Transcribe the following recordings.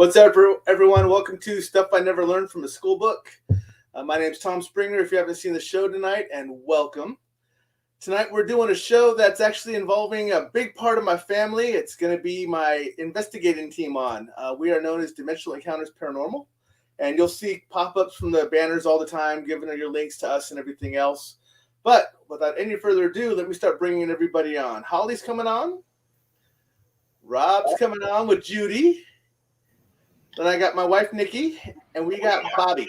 What's up, everyone? Welcome to Stuff I Never Learned from the Schoolbook. My name's Tom Springer, if you haven't seen the show tonight, and welcome. Tonight we're doing a show that's actually involving a big part of my family. It's going to be my investigating team on. We are known as Dimensional Encounters Paranormal, and you'll see pop-ups from the banners all the time, giving your links to us and everything else. But without any further ado, let me start bringing everybody on. Holly's coming on. Rob's coming on with Judy. Then I got my wife, Nikki, and we got Bobby.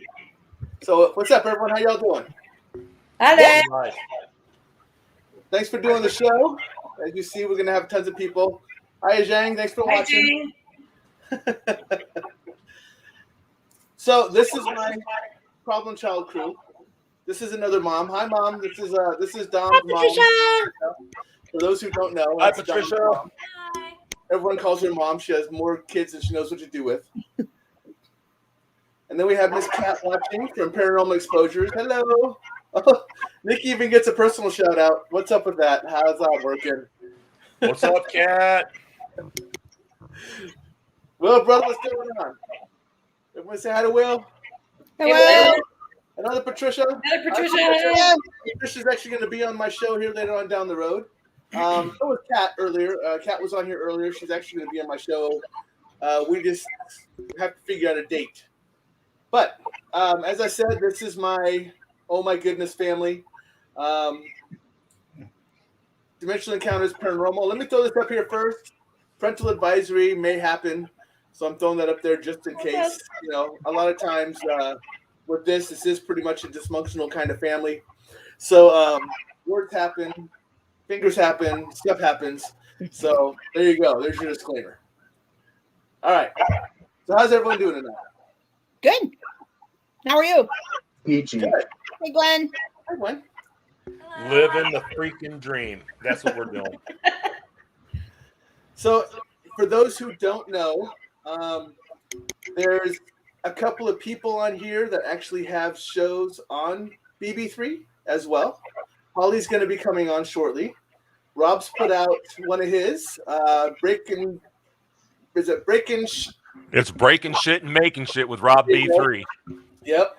So what's up, everyone? How y'all doing? Hello. Thanks for doing the show. As you see, we're going to have tons of people. Hi, Zhang. Thanks for watching. So this is my problem child crew. This is another mom. Hi, Mom. This is Dom's mom. Patricia. For those who don't know, Hi, that's Patricia. Dom's mom. Everyone calls her mom. She has more kids than she knows what to do with. And then we have Miss Kat watching from Paranormal Exposures. Hello. Oh, Nikki even gets a personal shout out. What's up with that? How's that working? What's up, Kat? Will, brother, what's going on? Everyone say hi to Will. Hello. Another Patricia. Another Patricia. Hi, Patricia's actually going to be on my show here later on down the road. So was Kat earlier. Kat was on here earlier. She's actually going to be on my show. We just have to figure out a date. But as I said, this is my oh my goodness family. Dimensional Encounters Paranormal. Let me throw this up here first. Parental advisory may happen, so I'm throwing that up there just in case. You know, a lot of times with this is pretty much a dysfunctional kind of family. So words happen, fingers happen, stuff happens. So there you go. There's your disclaimer. All right. So how's everyone doing tonight? Good. How are you? Peachy. Good. Hey, Glenn. Hi, Gwen. Living the freaking dream. That's what we're doing. So, for those who don't know, there's a couple of people on here that actually have shows on BB3 as well. Holly's going to be coming on shortly. Rob's put out one of his, It's breaking shit and making shit with Rob B3. Yep.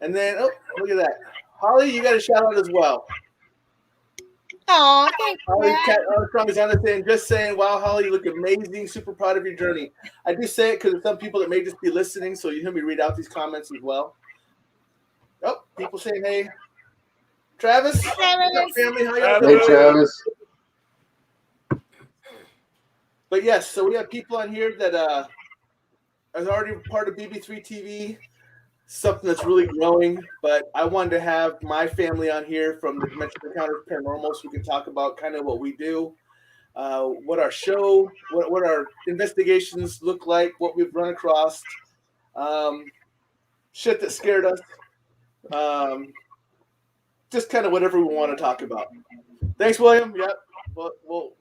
And then, oh, look at that. Holly, you got a shout out as well. Aw, thanks. Holly Armstrong is on the thing, just saying, wow, Holly, you look amazing. Super proud of your journey. I do say it because there's some people that may just be listening, so you hear me read out these comments as well. Oh, people saying, hey. Travis, Travis. family, how y'all Hey, doing? Travis. But yes, so we have people on here that is already part of BB3 TV, something that's really growing. But I wanted to have my family on here from the Dimensional Encounters Paranormal so we can talk about kind of what we do, what our show, what our investigations look like, what we've run across, shit that scared us, just kind of whatever we want to talk about. Thanks, William. Yep. Well,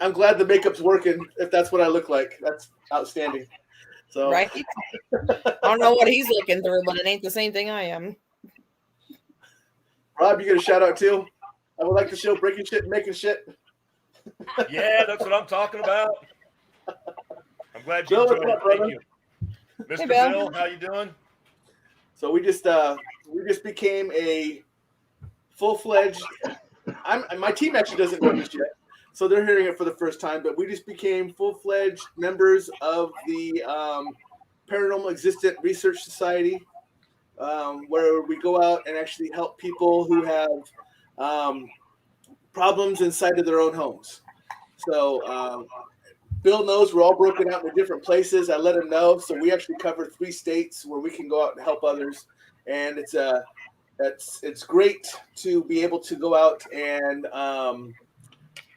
I'm glad the makeup's working. If that's what I look like, that's outstanding. So, Right? I don't know what he's looking through, but it ain't the same thing I am. Rob, you get a shout out too. I would like the show breaking shit and making shit. Yeah, that's what I'm talking about. I'm glad you Bill, enjoyed what's it. up, Thank you. Mr. Hey, Bill. Bill, how you doing? So we just became a full-fledged. My team actually doesn't know this yet, so they're hearing it for the first time. But we just became full-fledged members of the Paranormal Existent Research Society, where we go out and actually help people who have problems inside of their own homes. So Bill knows we're all broken out in different places. I let him know, so we actually cover 3 states where we can go out and help others, and it's great to be able to go out and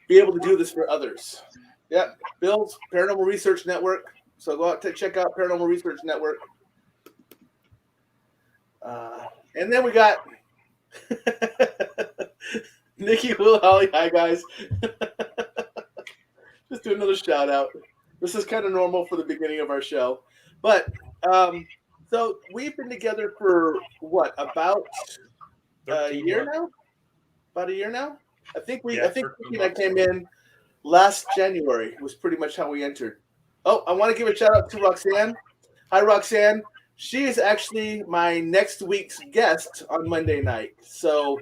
be able to do this for others. Yeah, Bill's Paranormal Research Network. So go out to check out Paranormal Research Network. And then we got Nikki, Will, Holly. Hi, guys. Just do another shout out. This is kind of normal for the beginning of our show. But so we've been together for what, about a year now? About a year now? I think Nikki and I came in last January was pretty much how we entered. Oh, I want to give a shout out to Roxanne. Hi, Roxanne. She is actually my next week's guest on Monday night. So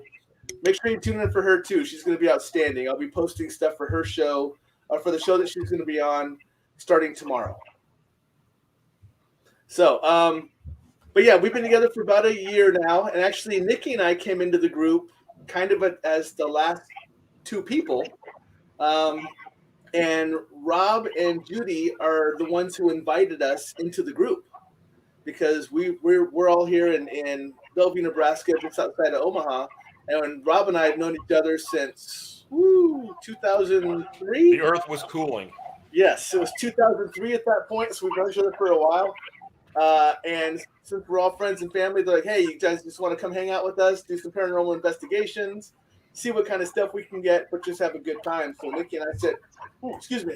make sure you tune in for her too. She's going to be outstanding. I'll be posting stuff for her show, for the show that she's going to be on starting tomorrow. So, but yeah, we've been together for about a year now. And actually, Nikki and I came into the group kind of as the last two people. And Rob and Judy are the ones who invited us into the group because we're all here in Bellevue, Nebraska, just outside of Omaha. And Rob and I have known each other since 2003. The earth was cooling. Yes, it was 2003 at that point, so we've known each other for a while. And since we're all friends and family, they're like, hey, you guys just want to come hang out with us, do some paranormal investigations, see what kind of stuff we can get, but just have a good time. So Nikki and I said,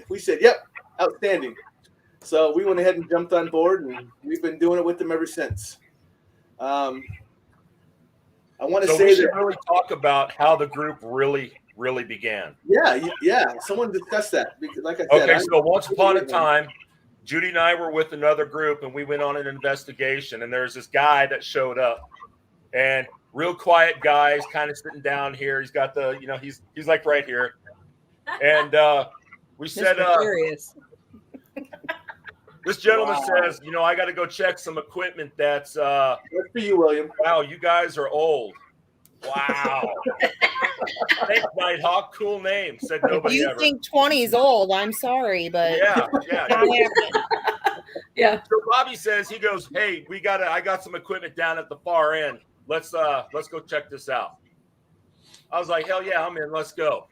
we said, yep, outstanding. So we went ahead and jumped on board, and we've been doing it with them ever since. I want to say we should really talk about how the group really began. Yeah. Someone discussed that. Because, like I said, okay, so once upon a time, Judy and I were with another group, and we went on an investigation, and there's this guy that showed up, and real quiet guy. He's kind of sitting down here. He's got the, he's like right here. And we said, this gentleman says, I got to go check some equipment that's. Good for you, William. Wow, you guys are old. Wow. Thanks, Nighthawk. Cool name. Said nobody you ever. think 20 is old? I'm sorry, but yeah. So Bobby says, he goes, hey, I got some equipment down at the far end. Let's go check this out. I was like, hell yeah, I'm in. Let's go.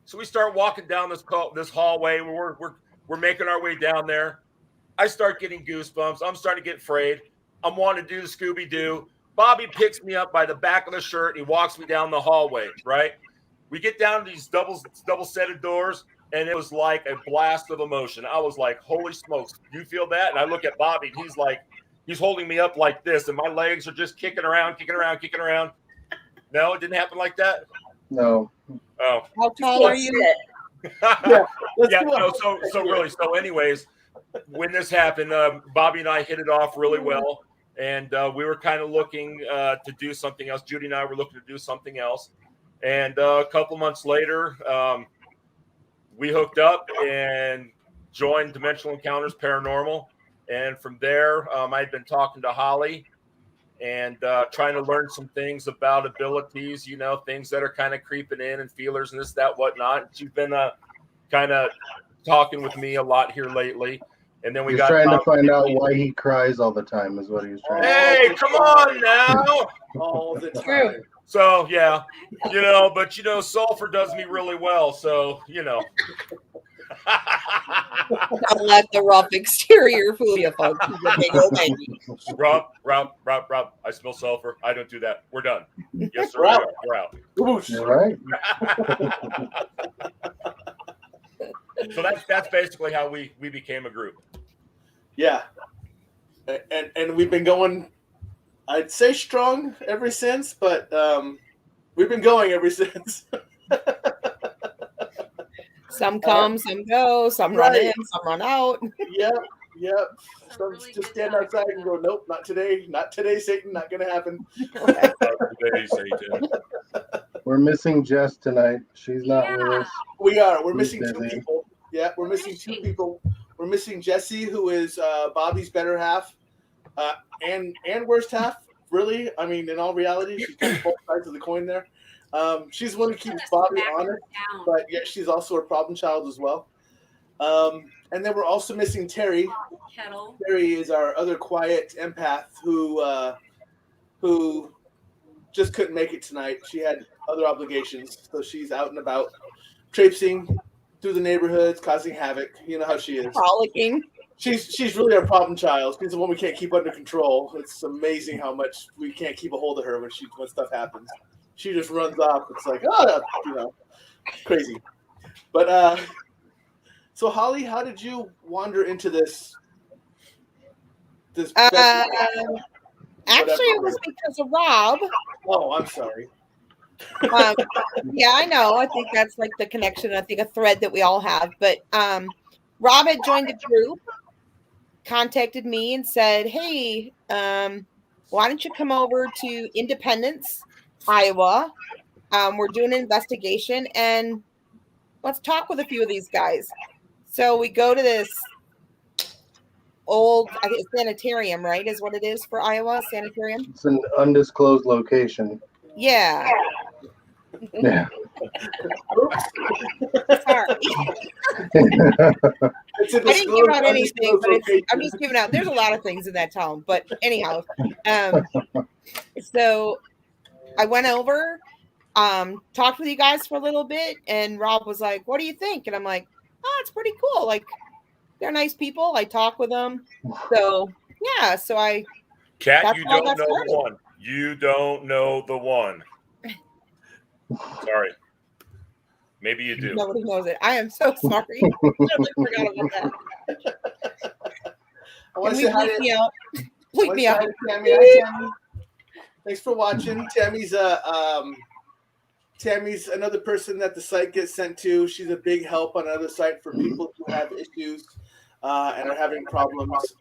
So we start walking down this hallway. We're making our way down there. I start getting goosebumps. I'm starting to get afraid. I'm wanting to do the Scooby-Doo. Bobby picks me up by the back of the shirt. And he walks me down the hallway, right? We get down to these double set of doors, and it was like a blast of emotion. I was like, holy smokes, you feel that? And I look at Bobby, and he's holding me up like this, and my legs are just kicking around. No, it didn't happen like that? No. Oh. How tall are you? So anyways, when this happened, Bobby and I hit it off really well, and we were kind of looking to do something else. Judy and I were looking to do something else, and a couple months later, we hooked up and joined Dimensional Encounters Paranormal, and from there, I'd been talking to Holly and trying to learn some things about abilities, things that are kind of creeping in and feelers and this, that, whatnot. She's been kind of talking with me a lot here lately. And then he's trying to find out why he cries all the time is what he's trying to Hey, come on now. All the time. So, yeah, but, sulfur does me really well. So, Don't let the rough exterior fool you, folks. He's a big old baby. Rob, I smell sulfur. I don't do that. We're done. Yes, sir. We're out. All right. So that's basically how we became a group. Yeah. And we've been going, I'd say strong ever since, but we've been going ever since. Some come, some go, some run in, some run out. Yep. Some just stand outside and go, nope, not today, Satan, not going to happen. Not today, Satan. We're missing Jess tonight. She's not with us. We are. We're missing two people. Yeah, we're missing two people. We're missing Jessie, who is Bobby's better half and worst half, really. I mean, in all reality, she's got both sides of the coin there. She's the one who keeps Bobby honest, but yet she's also a problem child as well. And then we're also missing Terry. Terry is our other quiet empath who just couldn't make it tonight. She had other obligations, so she's out and about, traipsing through the neighborhoods, causing havoc. You know how she is. Frolicking. She's really our problem child. She's the one we can't keep under control. It's amazing how much we can't keep a hold of her when stuff happens. She just runs off. It's like, crazy. But so Holly, how did you wander into this? Actually, it was because of Rob. Oh, I'm sorry. Yeah, I know. I think that's like the connection. I think a thread that we all have. But Rob had joined the group, contacted me and said, hey, why don't you come over to Independence, Iowa? We're doing an investigation and let's talk with a few of these guys. So we go to this old, I think it's sanitarium, right? Is what it is for Iowa, sanitarium. It's an undisclosed location. Yeah. Yeah. Sorry. It's a I didn't give out anything, undisclosed but location. I'm just giving out. There's a lot of things in that town, but anyhow, so I went over, talked with you guys for a little bit, and Rob was like, "What do you think?" And I'm like, "Oh, it's pretty cool. Like, they're nice people. I talk with them, so yeah." So Cat, that's you how I don't got know started. the one. You don't know the one. Sorry. Maybe you do. Nobody knows it. I am so sorry. I totally forgot about that. I want Can to we say hi bleep to me out? Bleep me out. Tammy. Hi, Tammy. Thanks for watching. Tammy's another person that the site gets sent to. She's a big help on another site for people who have issues and are having problems.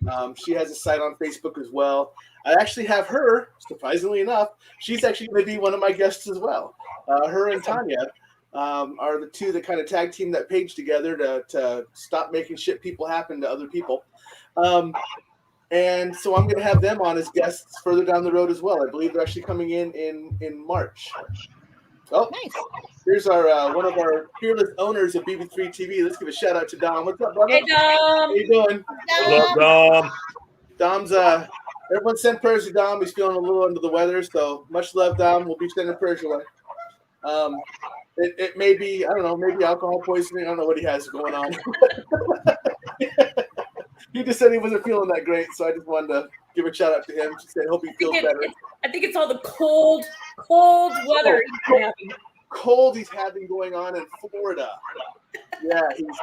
She has a site on Facebook as well. I actually have her, surprisingly enough. She's actually going to be one of my guests as well. Her and Tanya are the two that kind of tag team that page together to stop making shit people happen to other people. And so I'm going to have them on as guests further down the road as well. I believe they're actually coming in March. Oh, Nice. here's our one of our fearless owners of BB3 TV. Let's give a shout out to Dom. What's up, brother? Hey, Dom. How you doing? What's up, Dom? Dom's everyone send prayers to Dom. He's feeling a little under the weather, so much love, Dom. We'll be sending prayers your way. It may be, I don't know, maybe alcohol poisoning. I don't know what he has going on. He just said he wasn't feeling that great, so I just wanted to give a shout out to him. Just say, hope he feels better. I think it's all the cold weather he's having. Cold he's having going on in Florida. Yeah,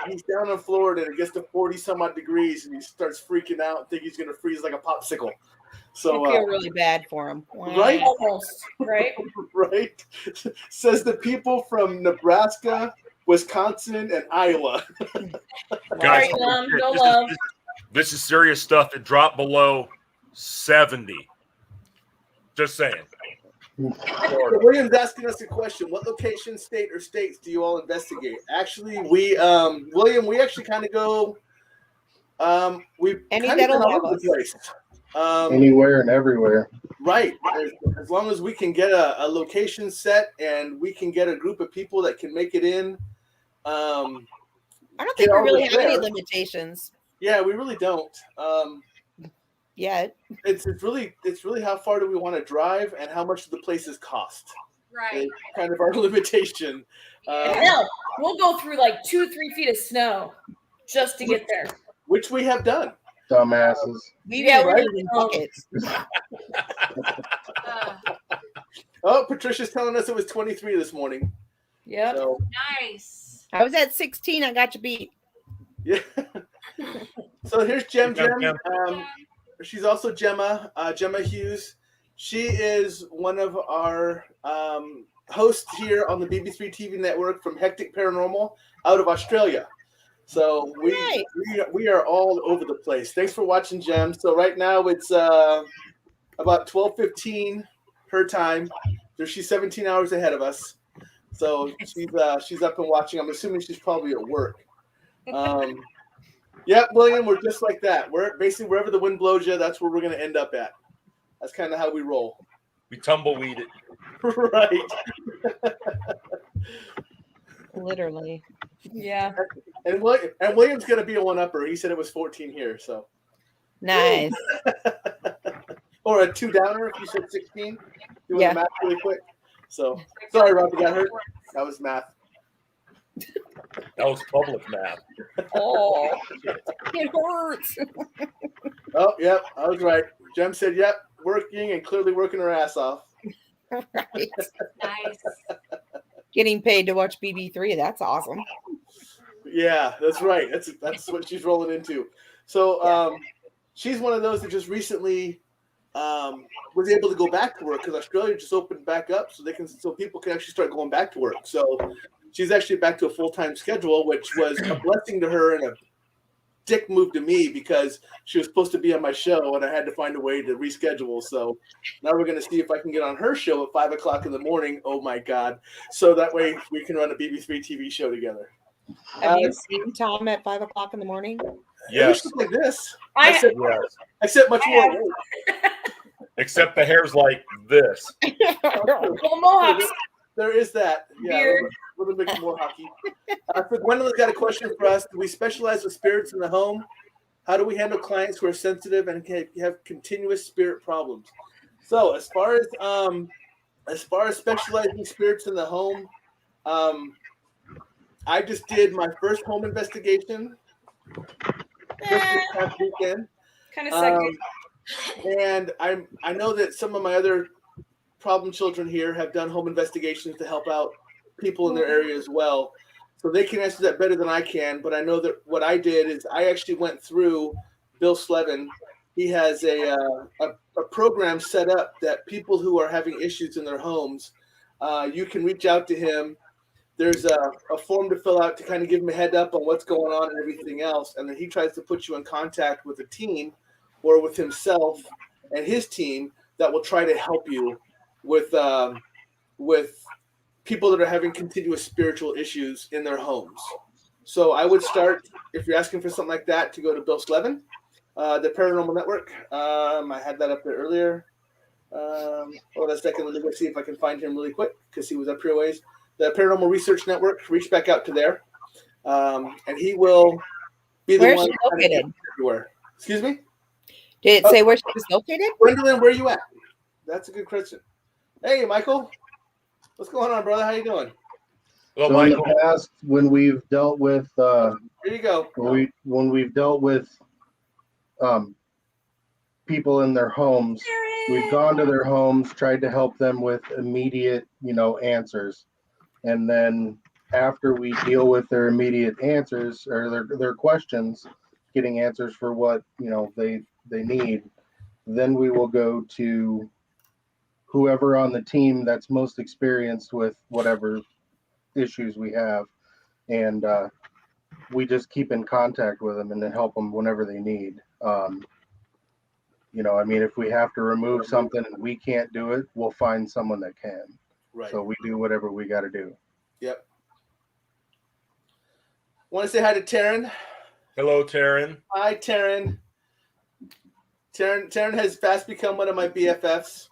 he's down in Florida and it gets to 40 some odd degrees and he starts freaking out and think he's gonna freeze like a popsicle. So I feel really bad for him. Right? Almost, right? Right? Says the people from Nebraska, Wisconsin, and Iowa. Guys, Sorry, Dom. No love. This is serious stuff. It dropped below 70. Just saying. William's asking us a question. What location, state, or states do you all investigate? Actually, William, we actually kind of go we've Any kind of been that'll all over have the place. Anywhere and everywhere. Right. As long as we can get a location set and we can get a group of people that can make it in. I don't think we really have any limitations. Yeah, we really don't. Yet. It's really how far do we want to drive and how much do the places cost? Right. It's kind of our limitation. Hell, we'll go through like 2-3 feet of snow just to get there. Which we have done. Dumbasses. Yeah, we're Right? in buckets. Oh, Patricia's telling us it was 23 this morning. Yep. So, Nice. I was at 16. I got you beat. yeah. So here's Jem. Jem. She's also Gemma Hughes. She is one of our hosts here on the BB3 TV network from Hectic Paranormal out of Australia. So we are all over the place. Thanks for watching, Jem. So right now it's about 12:15 her time. So she's 17 hours ahead of us. So she's up and watching. I'm assuming she's probably at work. Yeah, William, we're just like that. We're basically wherever the wind blows you, that's where we're going to end up at. That's kind of how we roll. We tumbleweed it. Right. Literally. Yeah. And William's going to be a one-upper. He said it was 14 here, so. Nice. Or a two-downer if you said 16. Doing Yeah. the math really quick. So, sorry, Rob, you got hurt. That was math. That was public math. Oh, it hurts. Oh, yep, I was right. Jem said, yep, working and clearly working her ass off. Right. Nice. Getting paid to watch BB3. That's awesome. Yeah, that's right. That's what she's rolling into. So she's one of those that just recently was able to go back to work because Australia just opened back up, so people can actually start going back to work. So she's actually back to a full-time schedule, which was a blessing to her and dick move to me because she was supposed to be on my show and I had to find a way to reschedule. So now we're going to see if I can get on her show at 5 o'clock in the morning. Oh my God. So that way we can run a BB3 TV show together. Have you seen Tom at 5 o'clock in the morning? Yes. Like this. Yes. Except much more. Except the hair's like this. Little mohawks. There is that. Yeah, Beard. a little bit more hockey. Gwendolyn's got a question for us. Do we specialize with spirits in the home? How do we handle clients who are sensitive and have continuous spirit problems? So as far as specializing spirits in the home, I just did my first home investigation this past weekend. Kind of second. And I know that some of my other problem children here have done home investigations to help out people in their area as well. So they can answer that better than I can. But I know that what I did is I actually went through Bill Slevin. He has a program set up that people who are having issues in their homes, you can reach out to him. There's a form to fill out to kind of give him a head up on what's going on and everything else. And then he tries to put you in contact with a team or with himself and his team that will try to help you with people that are having continuous spiritual issues in their homes. So I would start, if you're asking for something like that, to go to Bill Slevin, the Paranormal Network. I had that up there earlier. Hold on a second. Let me go see if I can find him really quick because he was up here ways. The Paranormal Research Network. Reach back out to there, and he will be the Where's one she located? everywhere. Excuse me? Did it say where she was located? Gwendolyn, where are you at? That's a good question. Hey, Michael. What's going on, brother? How you doing? Well, So in Michael, the past, when we've dealt with Here you go. when we've dealt with people in their homes, we've gone to their homes, tried to help them with immediate, answers, and then after we deal with their immediate answers or their questions, getting answers for what they need, then we will go to whoever on the team that's most experienced with whatever issues we have, and we just keep in contact with them and then help them whenever they need. If we have to remove something and we can't do it, we'll find someone that can. Right. So we do whatever we got to do. Yep. Want to say hi to Taryn? hello, Taryn. Hi, Taryn. Taryn has fast become one of my BFFs.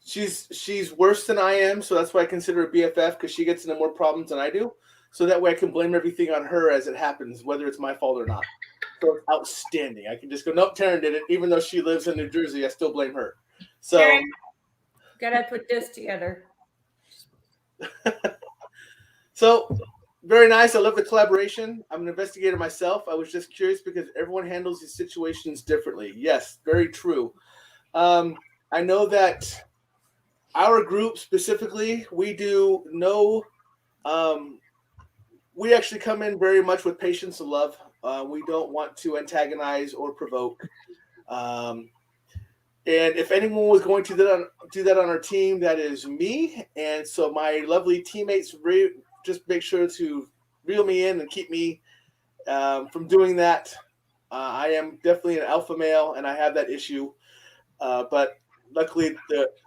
She's worse than I am, so that's why I consider her BFF, because she gets into more problems than I do. So that way I can blame everything on her as it happens, whether it's my fault or not. So it's outstanding. I can just go, nope, Taryn did it. Even though she lives in New Jersey, I still blame her. So Taryn, gotta put this together. So very nice. I love the collaboration. I'm an investigator myself. I was just curious because everyone handles these situations differently. Yes, very true. I know that our group specifically, we actually come in very much with patience and love. We don't want to antagonize or provoke. And if anyone was going to do that on our team, that is me. And so my lovely teammates just make sure to reel me in and keep me from doing that. I am definitely an alpha male, and I have that issue. But luckily,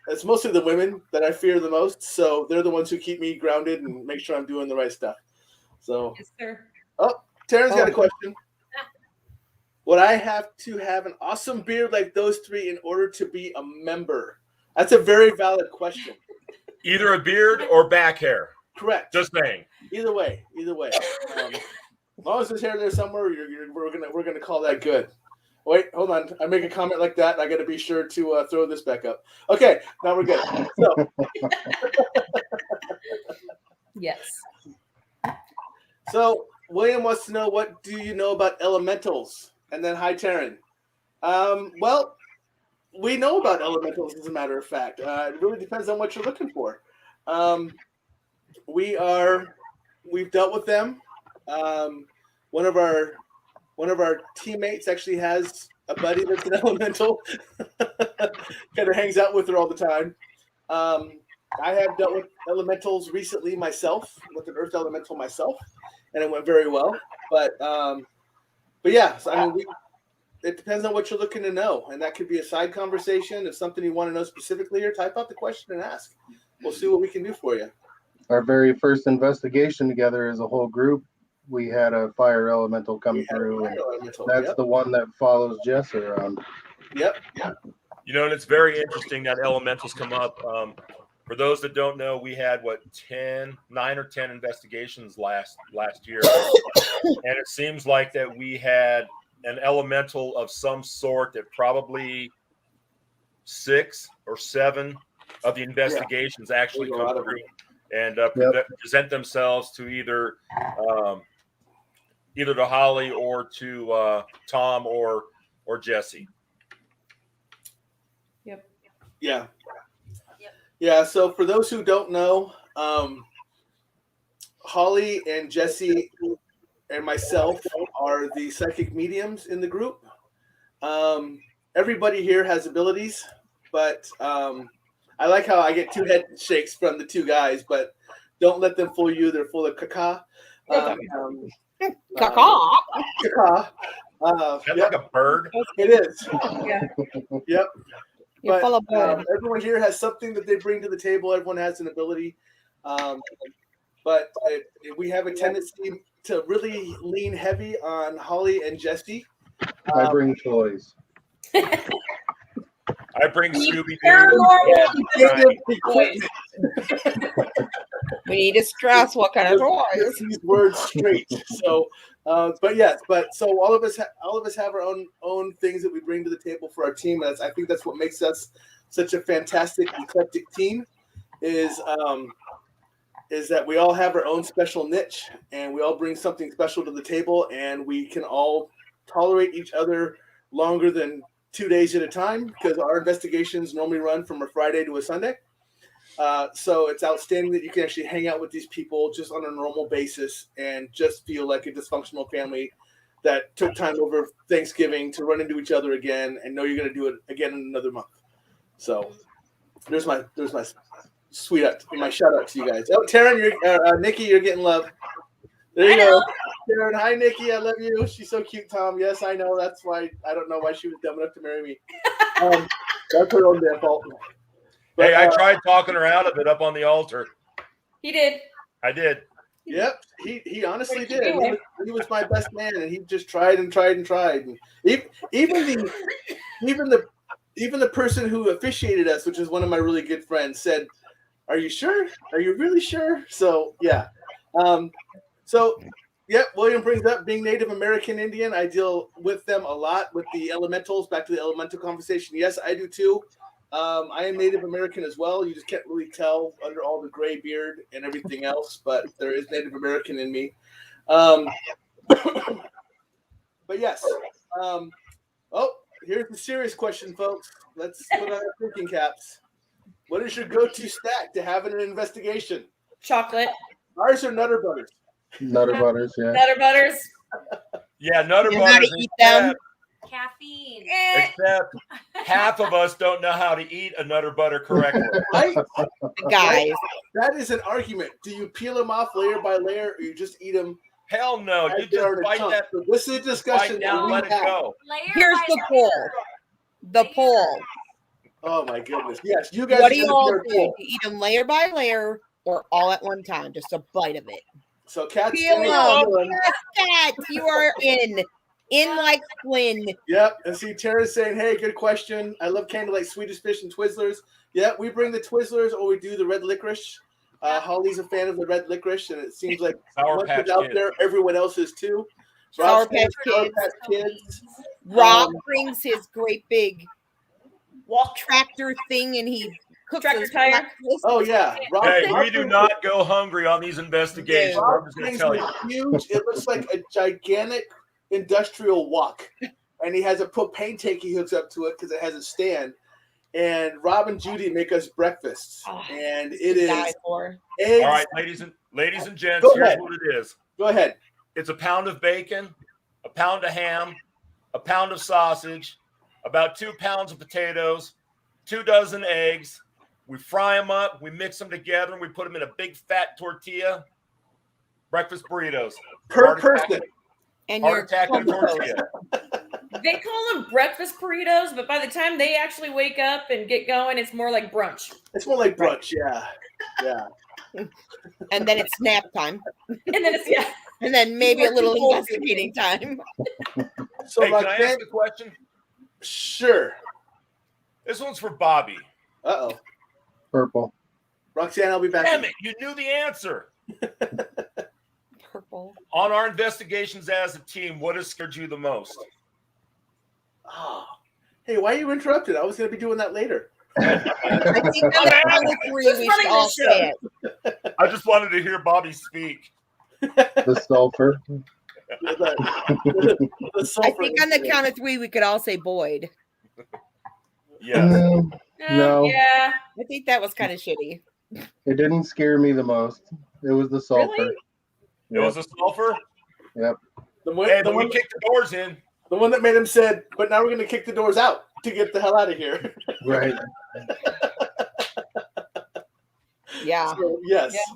it's mostly the women that I fear the most. So they're the ones who keep me grounded and make sure I'm doing the right stuff. So, Yes, sir. oh, Taryn's got a question. Would I have to have an awesome beard like those three in order to be a member? That's a very valid question. Either a beard or back hair. Correct. Just saying. Either way. As long as there's hair there somewhere, we're gonna call that good. Wait, hold on. I make a comment like that, and I got to be sure to throw this back up. Okay, now we're good. Yes. So William wants to know, what do you know about elementals? And then hi, Taryn. Well, we know about elementals, as a matter of fact. It really depends on what you're looking for. We've dealt with them. One of our teammates actually has a buddy that's an elemental. Kind of hangs out with her all the time. I have dealt with elementals recently myself, with an earth elemental myself, and it went very well. But but yeah, so, I mean, it depends on what you're looking to know, and that could be a side conversation. If something you want to know specifically, or type out the question and ask. We'll see what we can do for you. Our very first investigation together as a whole group, we had a fire elemental come through, and that's the one that follows Jess around. Yep. You know, and it's very interesting that elementals come up. For those that don't know, we had 9 or 10 investigations last year, and it seems like that we had an elemental of some sort that probably 6 or 7 of the investigations actually come through and present themselves to either to Holly or to Tom or Jesse. Yep. Yeah. So for those who don't know, Holly and Jesse and myself are the psychic mediums in the group. Everybody here has abilities, but I like how I get 2 head shakes from the 2 guys, but don't let them fool you. They're full of caca. Caca. Caca. Like a bird. It is. Yeah. Yep. You're full of blood. Everyone here has something that they bring to the table. Everyone has an ability. But we have a tendency to really lean heavy on Holly and Jesse. I bring toys. I bring Scooby-Doo. We need to stress what kind of toys. These words straight. So, so all of us have our own things that we bring to the table for our team. And I think that's what makes us such a fantastic, eclectic team. Is that we all have our own special niche, and we all bring something special to the table, and we can all tolerate each other longer than 2 days at a time, because our investigations normally run from a Friday to a Sunday. So it's outstanding that you can actually hang out with these people just on a normal basis and just feel like a dysfunctional family that took time over Thanksgiving to run into each other again and know you're going to do it again in another month. So there's my sweet my shout out to you guys. Oh, Taryn, Nikki, you're getting love. There you go. Taryn, hi Nikki, I love you. She's so cute, Tom. Yes, I know. That's why I don't know why she was dumb enough to marry me. That's her own damn fault. Hey, I tried talking her out of it up on the altar. He did. I did. Yep, he honestly did. He was my best man, and he just tried and tried and tried. And even the person who officiated us, which is one of my really good friends, said, "Are you sure? Are you really sure?" So yeah. William brings up being Native American Indian. I deal with them a lot with the elementals. Back to the elemental conversation. Yes, I do too. I am Native American as well. You just can't really tell under all the gray beard and everything else, but there is Native American in me. But yes. Here's the serious question, folks. Let's put on our thinking caps. What is your go-to snack to have in an investigation? Chocolate. Ours are Nutter Butters. Nutter Butters, yeah. Nutter Butters. Yeah, Nutter You know how Butters. to eat them. Caffeine. Except half of us don't know how to eat a Nutter Butter correctly. Right? Guys. That is an argument. Do you peel them off layer by layer, or you just eat them? Hell no. You Right there in just a bite chunk? that. So this is a discussion Bite down, that we let it have. go. Here's the poll. The poll. Oh my goodness! Yes, you guys. What do you gotta all do do? your Do you eat them layer by layer or all at one time? Just a bite of it. So Kat's Peel in. them. Yes, Kat, you are in. In like Flynn. Yep. And see, Tara's saying, "Hey, good question. I love candlelight Swedish fish and Twizzlers." Yeah, we bring the Twizzlers, or we do the red licorice. Holly's a fan of the red licorice, and it seems like Sour once Patch it's out Kids. there, everyone else is too. Sour Rob's fan of Patch Sour Kids. Patch Kids. Rob brings his great big tractor thing, and he cooks Tractor his tire. breakfast. Oh yeah. Hey, we do not go hungry on these investigations. I'm Rob just going to brings tell me you. huge. It looks like a gigantic industrial wok, and he has a propane tank he hooks up to it because it has a stand. And Rob and Judy make us breakfast, and it is Die for. eggs. All right, ladies and gents, Go here's ahead. what it is. Go ahead. It's a pound of bacon, a pound of ham, a pound of sausage, about 2 pounds of potatoes, 2 dozen eggs. We fry them up, we mix them together, and we put them in a big fat tortilla. Breakfast burritos. Per Hard person. packet. And Heart your attack and a comatose. tortilla. They call them breakfast burritos, but by the time they actually wake up and get going, it's more like brunch. It's more like brunch, yeah. And then it's nap time. And then it's And then maybe a little People investigating time. So Hey, can I Roxanne, ask a question? sure. This one's for Bobby. Uh-oh. Purple. Roxanne, I'll be back. Damn it, you knew the answer. Purple. On our investigations as a team, what has scared you the most? Oh. Hey, why are you interrupted? I was going to be doing that later. I think on the count of three, Who's we should running all this say show? it. I just wanted to hear Bobby speak. The sulfur. The I sulfur think on the incident. count of three, we could all say Boyd. Yes. No. Yeah. I think that was kind of shitty. It didn't scare me the most. It was the sulfur. Really? It was a sulfur. Yep. The one, Hey, the, but we one, kicked the doors in. the one that made him said, but now we're going to kick the doors out to get the hell out of here. Right. Yeah. So, yes. Yeah.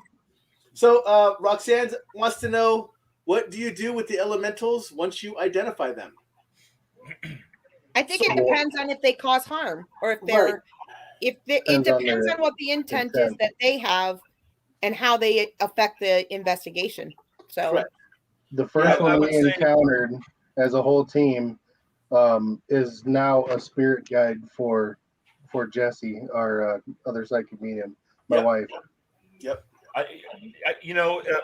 So Roxanne wants to know, what do you do with the elementals once you identify them? I think it depends on if they cause harm or if they're, Right. it Depends on depends their on what the intent is intent. that they have and how they affect the investigation. So, Correct. The first I one would we say- encountered as a whole team is now a spirit guide for Jesse, our other psychic medium, my Yep. wife.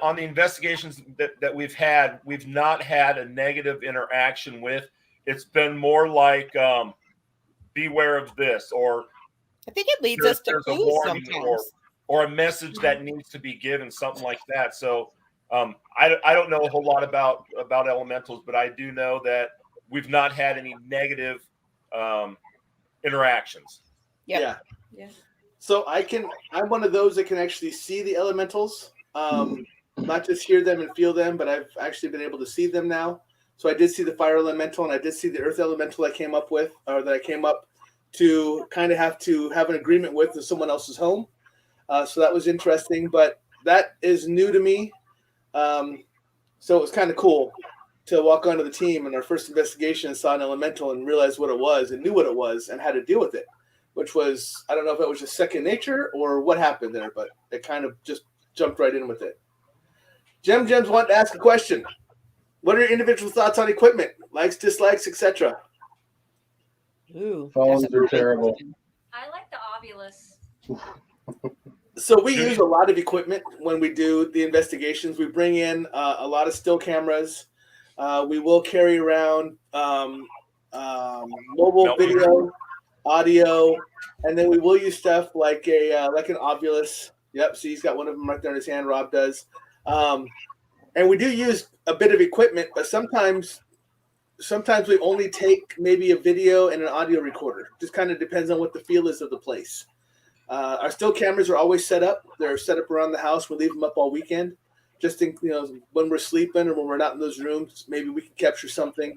On the investigations that we've had, we've not had a negative interaction with. It's been more like, beware of this, or I think it leads us to there's a clues warning, sometimes. or a message that needs to be given, something like that. So I don't know a whole lot about elementals, but I do know that we've not had any negative interactions. Yep. Yeah. Yeah. So I'm one of those that can actually see the elementals, not just hear them and feel them, but I've actually been able to see them now. So I did see the fire elemental and I did see the earth elemental I came up with, or that I came up to kind of have an agreement with in someone else's home. So that was interesting, but that is new to me. So it was kind of cool to walk onto the team in our first investigation and saw an elemental and realized what it was and knew what it was and how to deal with it, which was, I don't know if it was just second nature or what happened there, but it kind of just jumped right in with it. Gems wanted to ask a question. What are your individual thoughts on equipment? Likes, dislikes, etc.? Ooh, Phones that's a are great terrible. question. I like the Ovilus. So we use a lot of equipment when we do the investigations. We bring in a lot of still cameras. We will carry around mobile video, audio, and then we will use stuff like an Ovilus. Yep, so he's got one of them right there in his hand. Rob does, and we do use a bit of equipment, but sometimes we only take maybe a video and an audio recorder. Just kind of depends on what the feel is of the place. Our still cameras are always set up. They're set up around the house. We leave them up all weekend, just in, when we're sleeping or when we're not in those rooms, maybe we can capture something.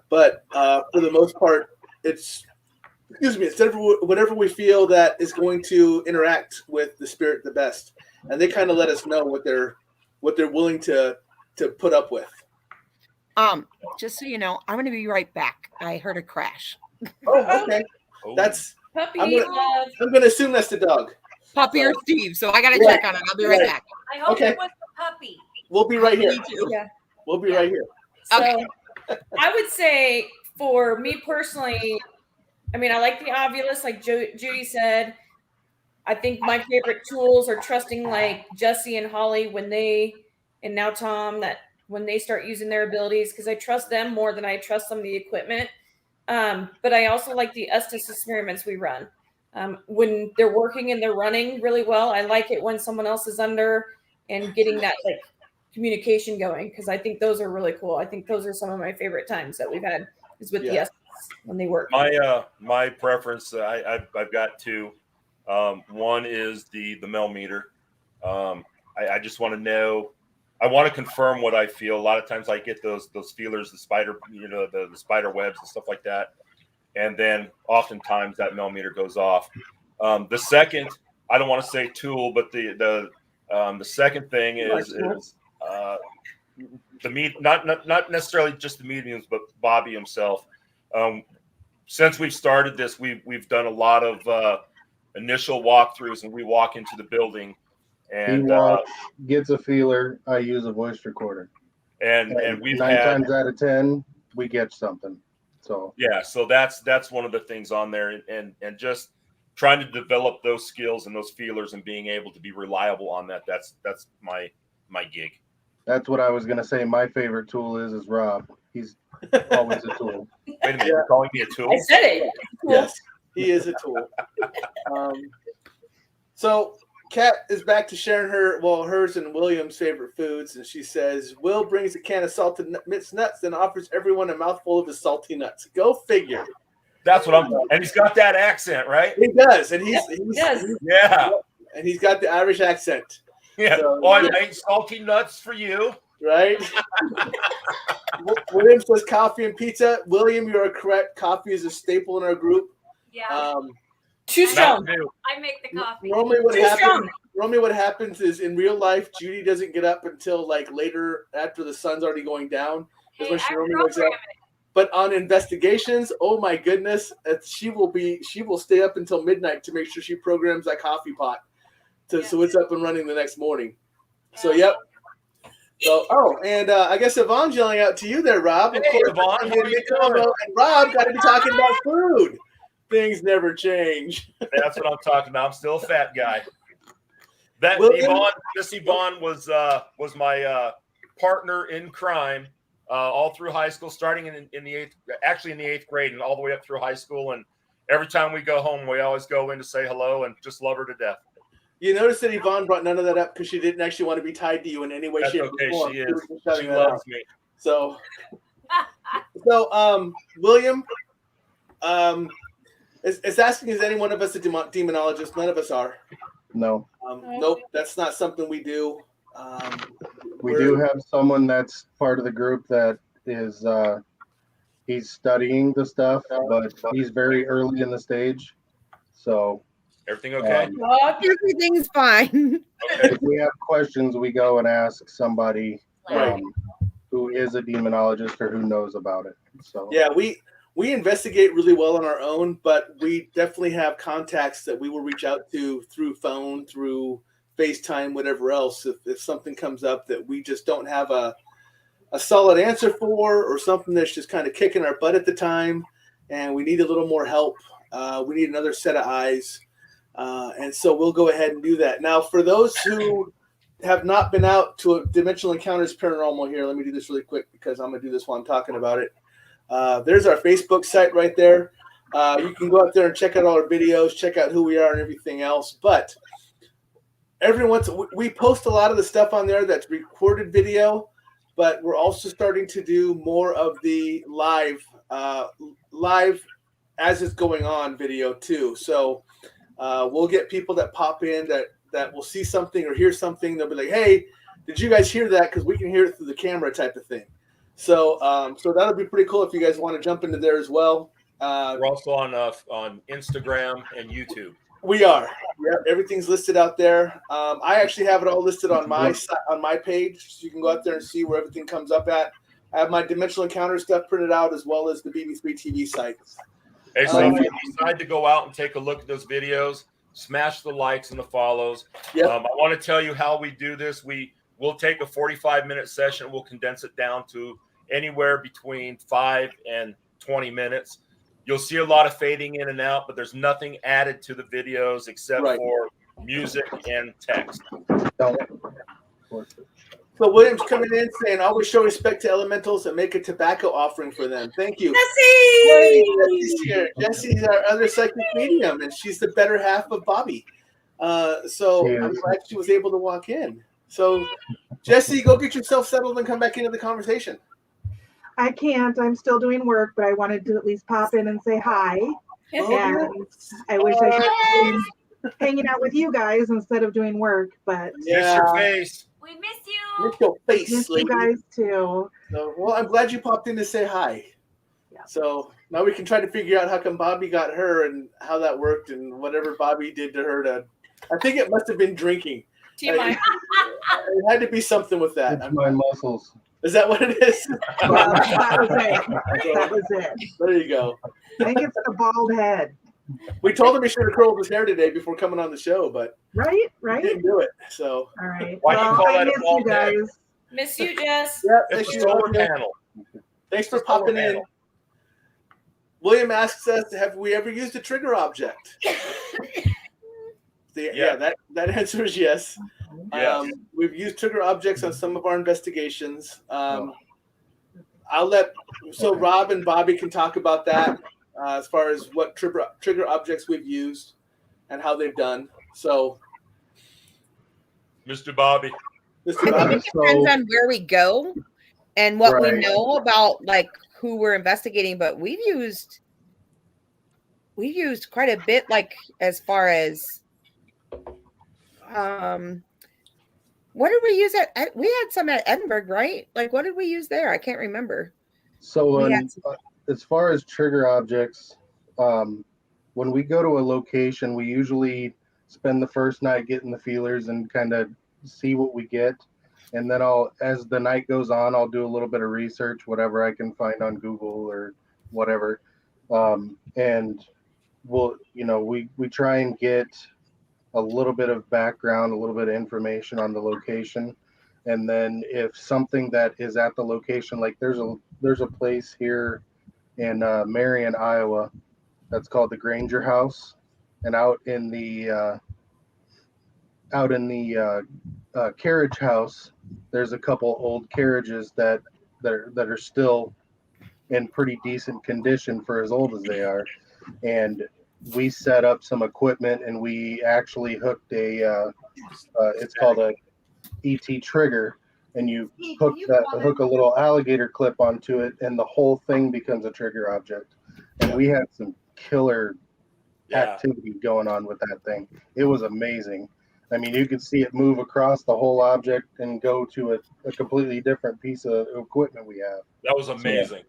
But for the most part, it's whatever we feel that is going to interact with the spirit the best, and they kind of let us know what they're willing to put up with. Just so you know, I'm going to be right back. I heard a crash. Oh, okay. Oh. That's Puppy I'm gonna- love. I'm going to assume that's the dog. Puppy or Steve, so I got to Right. check on it. I'll be right Right. back. I hope Okay. it was the puppy. We'll be right here. Me too. Yeah. We'll be right here. So Okay. I would say for me personally, I mean, I like the Ovilus, like Judy said. I think my favorite tools are trusting like Jesse and Holly and now Tom, that when they start using their abilities, because I trust them more than I trust some of the equipment. But I also like the Estes experiments we run. When they're working and they're running really well, I like it when someone else is under and getting that like communication going, because I think those are really cool. I think those are some of my favorite times that we've had is with the Yeah. Estes when they work. My preference, I've got two. One is the Mel meter. I just want to know. I want to confirm what I feel. A lot of times I get those feelers, the spider, the spider webs and stuff like that, and then oftentimes that Mel meter goes off. The second, I don't want to say tool, but the second thing is not necessarily just the mediums, but Bobby himself. Since we've started this, we've done a lot of initial walkthroughs, and we walk into the building, and he walks, gets a feeler. I use a voice recorder, and we've 9 had times out of 10 we get something. So yeah, so that's one of the things on there, and just trying to develop those skills and those feelers and being able to be reliable on that. That's my gig. that's what I was gonna say. My favorite tool is Rob. He's always a tool. Wait a minute, you're calling me a tool? I said it. Yes, he is a tool. So Kat is back to sharing hers and William's favorite foods, and she says Will brings a can of salted mixed nuts and offers everyone a mouthful of his salty nuts. Go figure. That's what I'm. And he's got that accent, right? He does, and he's Yeah, and he's got the Irish accent. yeah. So, I yeah. made salty nuts for you. Right? William says coffee and pizza. William, you are correct. Coffee is a staple in our group. Yeah, Too strong. Mountain Dew. I make the coffee. Normally Too strong. what happens is in real life, Judy doesn't get up until like later after the sun's already going down. Is Hey, when she I normally wakes up. program it. But on investigations, oh my goodness, she will stay up until midnight to make sure she programs that coffee pot so it's up and running the next morning. So yep. So and I guess Yvonne's yelling out to you there, Rob. Of Hey, course, Yvonne, how are you doing? and Rob got to be talking about food. Things never change. That's what I'm talking about. I'm still a fat guy. That William? Yvonne was my partner in crime all through high school, starting in the eighth grade, and all the way up through high school. And every time we go home, we always go in to say hello and just love her to death. You notice that Yvonne brought none of that up because she didn't actually want to be tied to you in any way, That's shape, okay. or form. She is. was just shutting She that loves out. me. So William, is asking, is any one of us a demonologist? None of us are. No, Nope, that's not something we do. we do have someone that's part of the group that is he's studying the stuff, but he's very early in the stage. So Everything okay? Everything's fine. Okay. if we have questions, we go and ask somebody Right. who is a demonologist or who knows about it. So Yeah, we investigate really well on our own, but we definitely have contacts that we will reach out to through phone, through FaceTime, whatever else. If something comes up that we just don't have a solid answer for, or something that's just kind of kicking our butt at the time, and we need a little more help, we need another set of eyes, and so we'll go ahead and do that. Now, for those who have not been out to a Dimensional Encounters Paranormal here, let me do this really quick because I'm going to do this while I'm talking about it. There's our Facebook site right there. You can go out there and check out all our videos, check out who we are and everything else. But we post a lot of the stuff on there that's recorded video, but we're also starting to do more of the live as it's going on video too. So we'll get people that pop in that will see something or hear something. They'll be like, "Hey, did you guys hear that? Because we can hear it through the camera," type of thing. So that'll be pretty cool if you guys want to jump into there as well. We're also on Instagram and YouTube. We are. Yeah, everything's listed out there. I actually have it all listed on my page, so you can go out there and see where everything comes up at. I have my Dimensional Encounters stuff printed out, as well as the BB3 TV sites. Hey, so if you decide to go out and take a look at those videos, smash the likes and the follows. Yep. I want to tell you how we do this. We'll take a 45-minute session. We'll condense it down to anywhere between 5 and 20 minutes. You'll see a lot of fading in and out, but there's nothing added to the videos except for music and text. So William's coming in saying, "Always show respect to elementals and make a tobacco offering for them." Thank you. Jesse's here. Jesse's our other psychic medium, and she's the better half of Bobby. So I'm glad she was able to walk in. So Jesse, go get yourself settled and come back into the conversation. I can't. I'm still doing work, but I wanted to at least pop in and say hi. And I wish I could be hanging out with you guys instead of doing work, but Miss your face. We miss you. Miss your face, miss lady. you guys too. So, well, I'm glad you popped in to say hi. Yeah. So now we can try to figure out how come Bobby got her and how that worked and whatever Bobby did to her. I think it must have been drinking. TMI. It had to be something with that. It's my muscles. Is that what it is? Well, that was it. That was it. There you go. I think it's the bald head. We told him he should have curled his hair today before coming on the show, but Right? he Right? didn't do it. So All right. Why do you Well, call I that a miss you bald head? guys. Miss you, Jess. yeah, It's thanks a for solar joining us. panel. Thanks for It's a solar popping in. panel. William asks us, have we ever used a trigger object? Yeah, that answer is yes. Yes. We've used trigger objects on some of our investigations. So Rob and Bobby can talk about that as far as what trigger objects we've used and how they've done. So, Mr. Bobby. Mr. I Bobby, think it depends on where we go and what we Right. know about like who we're investigating, but we've used quite a bit, like as far as what did we use we had some at Edinburgh, right? Like what did we use there? I can't remember. So We had as far as trigger objects, when we go to a location, we usually spend the first night getting the feelers and kind of see what we get. And then as the night goes on, I'll do a little bit of research, whatever I can find on Google or whatever. And we try and get a little bit of background, a little bit of information on the location. And then if something that is at the location, like there's a place here in Marion, Iowa, that's called the Granger House, and out in the carriage house, there's a couple old carriages that are still in pretty decent condition for as old as they are. And we set up some equipment, and we actually hooked it's called a ET trigger, and you hook a little alligator clip onto it, and the whole thing becomes a trigger object. And we had some killer activity going on with that thing. It was amazing. I mean, you could see it move across the whole object and go to a completely different piece of equipment we have. That was amazing.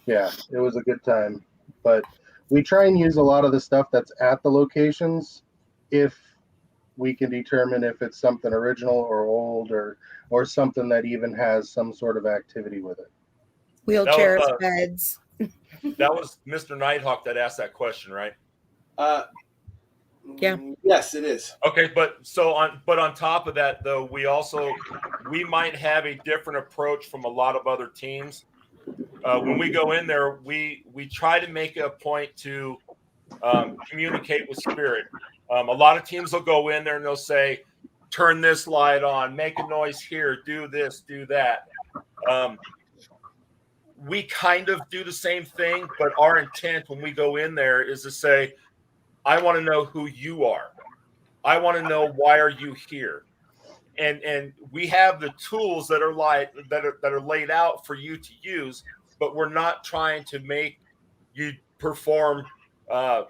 Yeah, it was a good time. But we try and use a lot of the stuff that's at the locations if we can determine if it's something original or old or something that even has some sort of activity with it. wheelchairs, beds. That was Mr. Nighthawk that asked that question, right? Yeah. Yes, it is. Okay, but on top of that, though, we might have a different approach from a lot of other teams. When we go in there, we try to make a point to communicate with spirit. A lot of teams will go in there and they'll say, turn this light on, make a noise here, do this, do that. We kind of do the same thing, but our intent when we go in there is to say, I want to know who you are. I want to know why are you here. And we have the tools that are laid out for you to use, but we're not trying to make you perform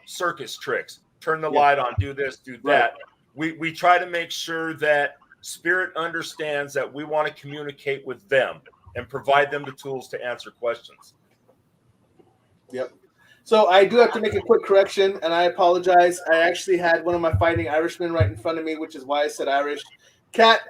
circus tricks. Turn the light on, do this, do that. Right. We try to make sure that spirit understands that we want to communicate with them and provide them the tools to answer questions. Yep. So I do have to make a quick correction, and I apologize. I actually had one of my fighting Irishmen right in front of me, which is why I said Irish. Cat,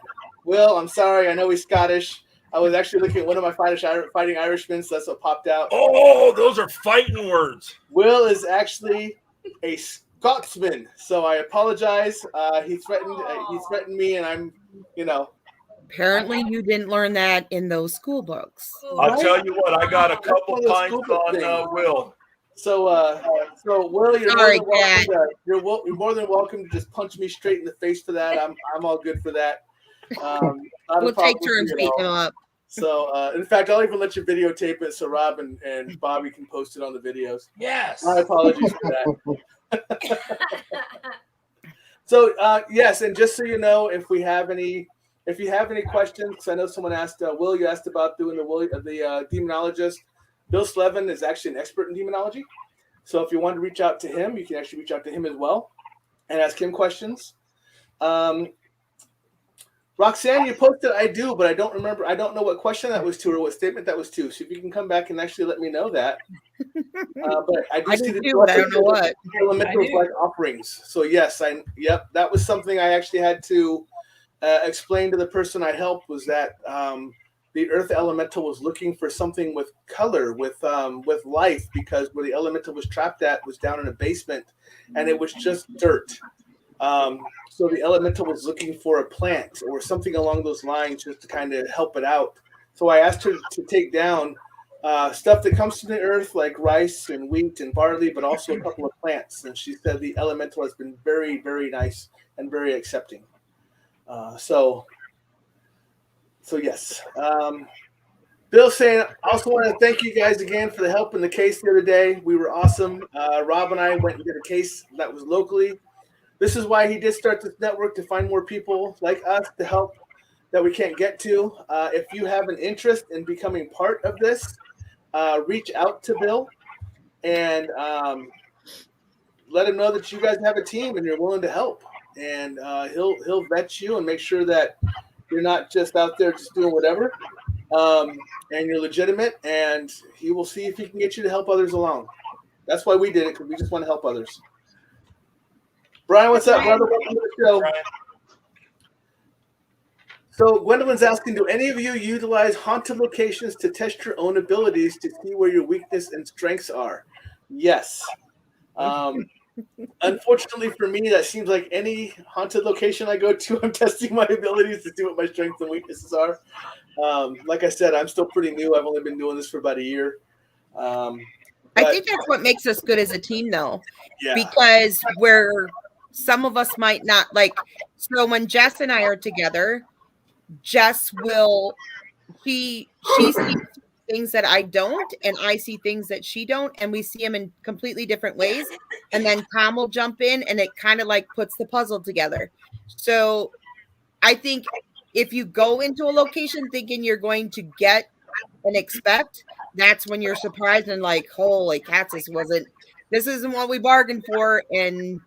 Will, I'm sorry. I know he's Scottish. I was actually looking at one of my fighting Irishmen, so that's what popped out. Oh, those are fighting words. Will is actually a Scotsman, so I apologize. He threatened me, and I'm, Apparently, you didn't learn that in those school books. I'll tell you what, I got a couple pints on Will. So Will, you're Sorry, you're more than welcome to just punch me straight in the face for that. I'm all good for that. We'll take turns beating him up. So, in fact, I'll even let you videotape it so Rob and Bobby can post it on the videos. Yes. My apologies for that. So, yes, and just so you know, if you have any questions, I know someone asked, Will, you asked about doing the demonologist. Bill Slevin is actually an expert in demonology. So if you want to reach out to him, you can actually reach out to him as well and ask him questions. Roxanne, you posted I do, but I don't remember. I don't know what question that was to or what statement that was to. So if you can come back and actually let me know that. But I do see the I don't know what. elemental like offerings. So yes, that was something I actually had to explain to the person I helped, was that the the earth elemental was looking for something with color, with life, because where the elemental was trapped at was down in a basement, and it was just dirt. So the elemental was looking for a plant or something along those lines just to kind of help it out. So I asked her to take down stuff that comes from the earth, like rice and wheat and barley, but also a couple of plants. And she said the elemental has been very, very nice and very accepting. So yes. Bill saying, I also want to thank you guys again for the help in the case the other day. We were awesome. Rob and I went and did a case that was locally. This is why he did start this network, to find more people like us to help that we can't get to. If you have an interest in becoming part of this, reach out to Bill and let him know that you guys have a team and you're willing to help. And he'll vet you and make sure that you're not just out there just doing whatever, and you're legitimate. And he will see if he can get you to help others along. That's why we did it, because we just want to help others. Brian, what's up, brother? Welcome to the show. So Gwendolyn's asking, do any of you utilize haunted locations to test your own abilities to see where your weakness and strengths are? Yes. Unfortunately for me, that seems like any haunted location I go to, I'm testing my abilities to see what my strengths and weaknesses are. Like I said, I'm still pretty new. I've only been doing this for about a year. I think that's what makes us good as a team, though. Yeah. Because where some of us might not like. So when Jess and I are together, Jess will she sees things that I don't, and I see things that she don't, and we see them in completely different ways. And then Tom will jump in, and it kind of like puts the puzzle together. So I think if you go into a location thinking you're going to get and expect, that's when you're surprised and like, holy cats, this isn't what we bargained for. And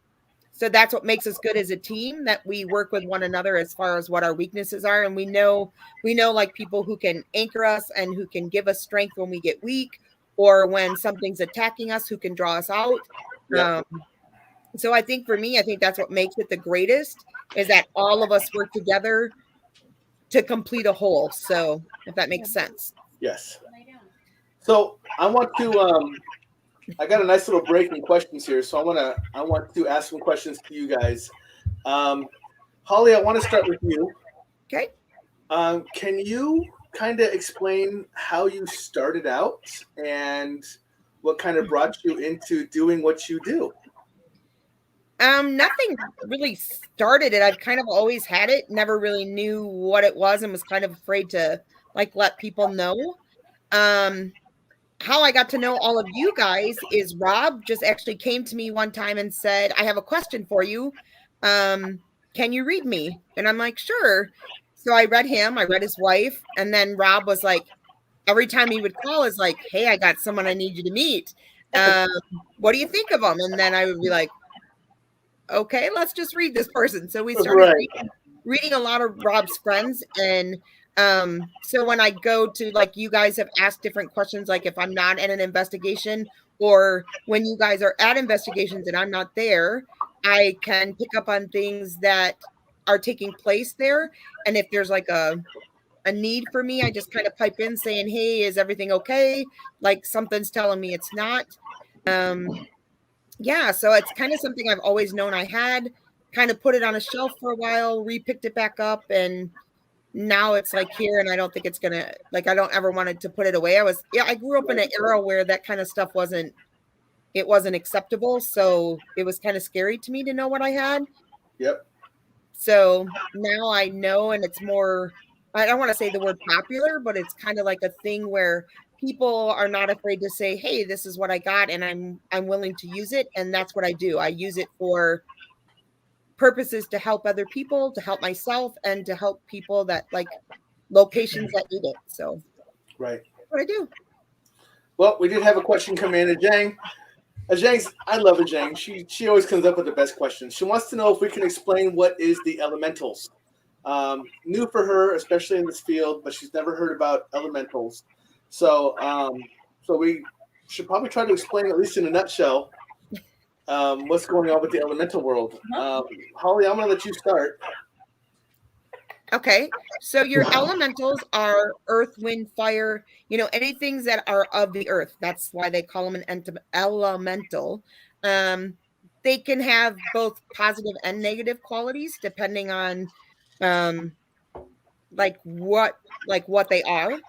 so that's what makes us good as a team, that we work with one another as far as what our weaknesses are. And we know like people who can anchor us and who can give us strength when we get weak, or when something's attacking us, who can draw us out. Yeah. So I think for me, I think that's what makes it the greatest, is that all of us work together to complete a whole. So if that makes sense. Yes. So I want to I got a nice little break in questions here, so I want to ask some questions to you guys. Holly, I want to start with you. Okay. Can you kind of explain how you started out and what kind of brought you into doing what you do? Nothing really started it. I've kind of always had it, never really knew what it was, and was kind of afraid to like let people know. How I got to know all of you guys is Rob just actually came to me one time and said, I have a question for you. Can you read me? And I'm like, sure. So I read him, I read his wife. And then Rob was like, every time he would call is like, hey, I got someone I need you to meet. What do you think of them? And then I would be like, okay, let's just read this person. So we started reading a lot of Rob's friends. And so when I go to, like, you guys have asked different questions, like if I'm not at an investigation, or when you guys are at investigations and I'm not there, I can pick up on things that are taking place there. And if there's like a need for me, I just kind of pipe in saying, hey, is everything okay? Like something's telling me it's not. Yeah, so it's kind of something I've always known I had, kind of put it on a shelf for a while, re-picked it back up, and now it's like here, and I don't think it's gonna, like, I don't ever wanted to put it away. I grew up in an era where that kind of stuff wasn't acceptable, so it was kind of scary to me to know what I had. Yep. So now I know, and it's more, I don't want to say the word popular, but it's kind of like a thing where people are not afraid to say, hey, this is what I got, and I'm willing to use it. And that's what I do. I use it for purposes to help other people, to help myself, and to help people that like locations that need it. So right, that's what I do. Well, we did have a question come in. I love Ajang. She always comes up with the best questions. She wants to know if we can explain what is the elementals. New for her, especially in this field, but she's never heard about elementals. So we should probably try to explain, at least in a nutshell, what's going on with the elemental world. Holly, I'm going to let you start. Okay. So your elementals are earth, wind, fire, any things that are of the earth. That's why they call them an elemental. They can have both positive and negative qualities depending on um what they are.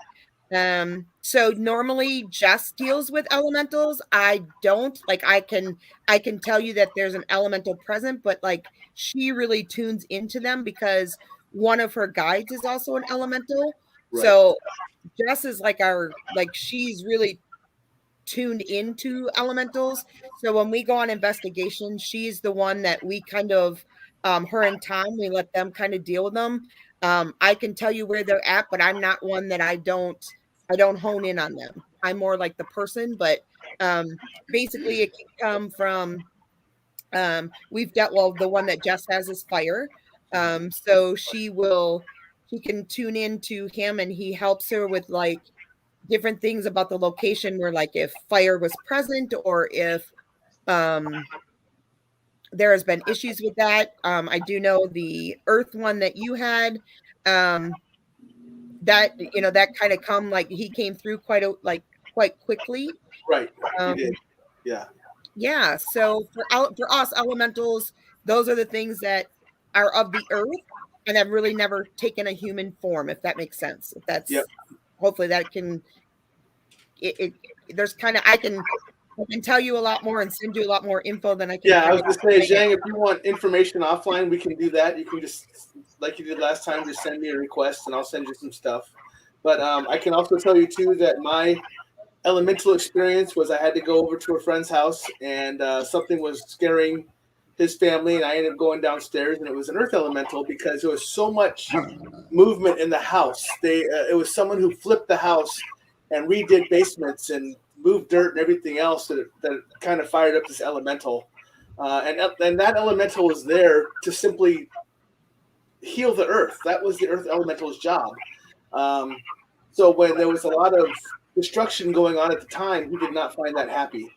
So normally Jess deals with elementals. I don't. Like I can tell you that there's an elemental present, but like she really tunes into them because one of her guides is also an elemental. Right. So Jess is she's really tuned into elementals. So when we go on investigation, she's the one that we kind of her and Tom, we let them kind of deal with them. I can tell you where they're at, but I'm not one that I don't hone in on them. I'm more like the person, but basically it can come from the one that Jess has is fire. So she can tune into him and he helps her with like different things about the location where like if fire was present or if there has been issues with that. I do know the earth one that you had, that kind of come like he came through quite quickly. Right. You did. Yeah. Yeah. So for us elementals, those are the things that are of the earth and have really never taken a human form, if that makes sense. If that's hopefully that can there's kind of I can tell you a lot more and send you a lot more info than I can. Yeah, I was going to say, Zhang, if you want information offline, we can do that. You can just, like you did last time, just send me a request and I'll send you some stuff. But I can also tell you, too, that my elemental experience was I had to go over to a friend's house and something was scaring his family. And I ended up going downstairs and it was an earth elemental because there was so much movement in the house. It was someone who flipped the house and redid basements and moved dirt and everything else that kind of fired up this elemental. And that elemental was there to simply heal the earth. That was the earth elemental's job. So when there was a lot of destruction going on at the time, he did not find that happy.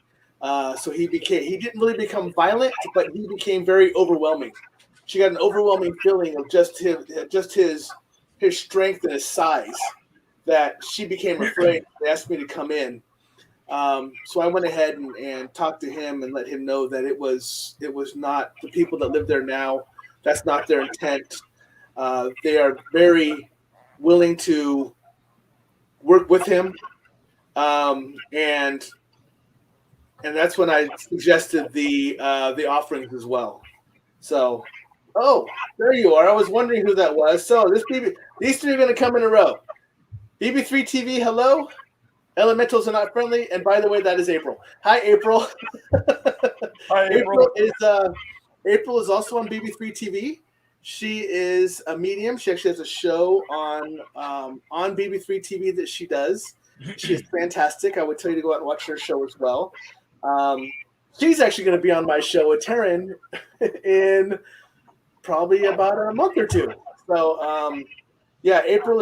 So he didn't really become violent, but he became very overwhelming. She got an overwhelming feeling of just his strength and his size that she became afraid. They asked me to come in. So I went ahead and talked to him and let him know that it was not the people that live there now. That's not their intent. They are very willing to work with him, and that's when I suggested the offerings as well. So, there you are. I was wondering who that was. So these three are going to come in a row. BB3 TV, hello. Elementals are not friendly, and by the way, that is April. Hi, April. Hi, April. April is also on BB3 TV. She is a medium. She actually has a show on BB3 TV that she does. She is fantastic. I would tell you to go out and watch her show as well. She's actually going to be on my show with Taryn in probably about a month or two. So, April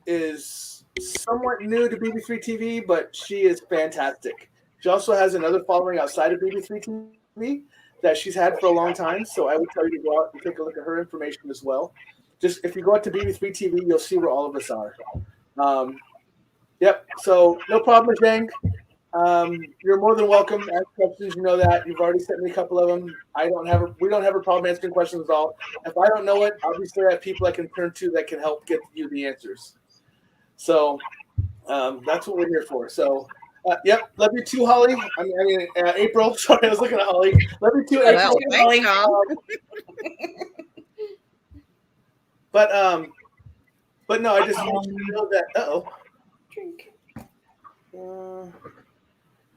is somewhat new to BB3 TV, but she is fantastic. She also has another following outside of BB3 TV that she's had for a long time. So I would tell you to go out and take a look at her information as well. Just if you go out to BB3 TV, you'll see where all of us are. Yep. So no problem, Zhang. You're more than welcome to ask questions. You know that. You've already sent me a couple of them. We don't have a problem answering questions at all. If I don't know it, obviously I have people I can turn to that can help get you the answers. So that's what we're here for. So, yep. Love you too, Holly. I mean, April. Sorry, I was looking at Holly. Love you too, April. Thanks, Tom. But no, I just want you to know that.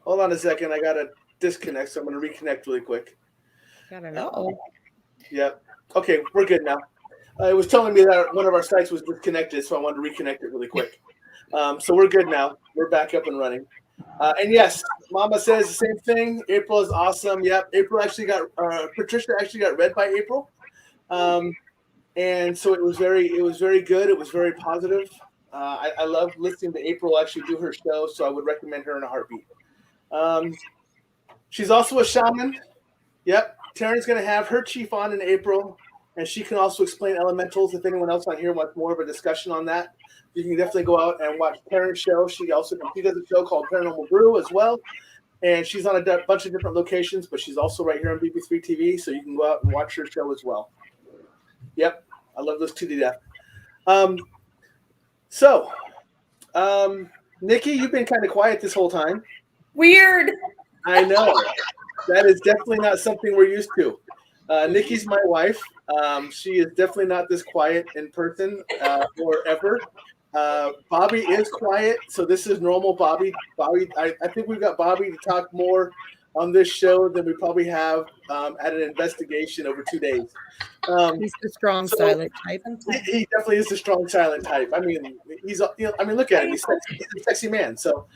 Hold on a second. I got to disconnect, so I'm going to reconnect really quick. Gotta know. Yep. Okay, we're good now. It was telling me that one of our sites was disconnected, so I wanted to reconnect it really quick. So we're good now. We're back up and running. And yes, Mama says the same thing. April is awesome. Yep. April actually Patricia actually got read by April. And so it was very good. It was very positive. I love listening to April actually do her show, so I would recommend her in a heartbeat. She's also a shaman. Yep. Taryn's going to have her chief on in April. and she can also explain elementals. If anyone else on here wants more of a discussion on that, you can definitely go out and watch Parent Show. She does a show called Paranormal Brew as well, and she's on a bunch of different locations, but she's also right here on BB3 TV, so you can go out and watch her show as well. Yep, I love those two to death. Nikki, you've been kind of quiet this whole time. Weird. I know. That is definitely not something we're used to. Nikki's my wife. She is definitely not this quiet in person or ever. Bobby is quiet, so this is normal Bobby. I think we've got Bobby to talk more on this show than we probably have at an investigation over 2 days. He's the strong silent type. He definitely is the strong silent type. I mean, he's look at him. He's a sexy man. So,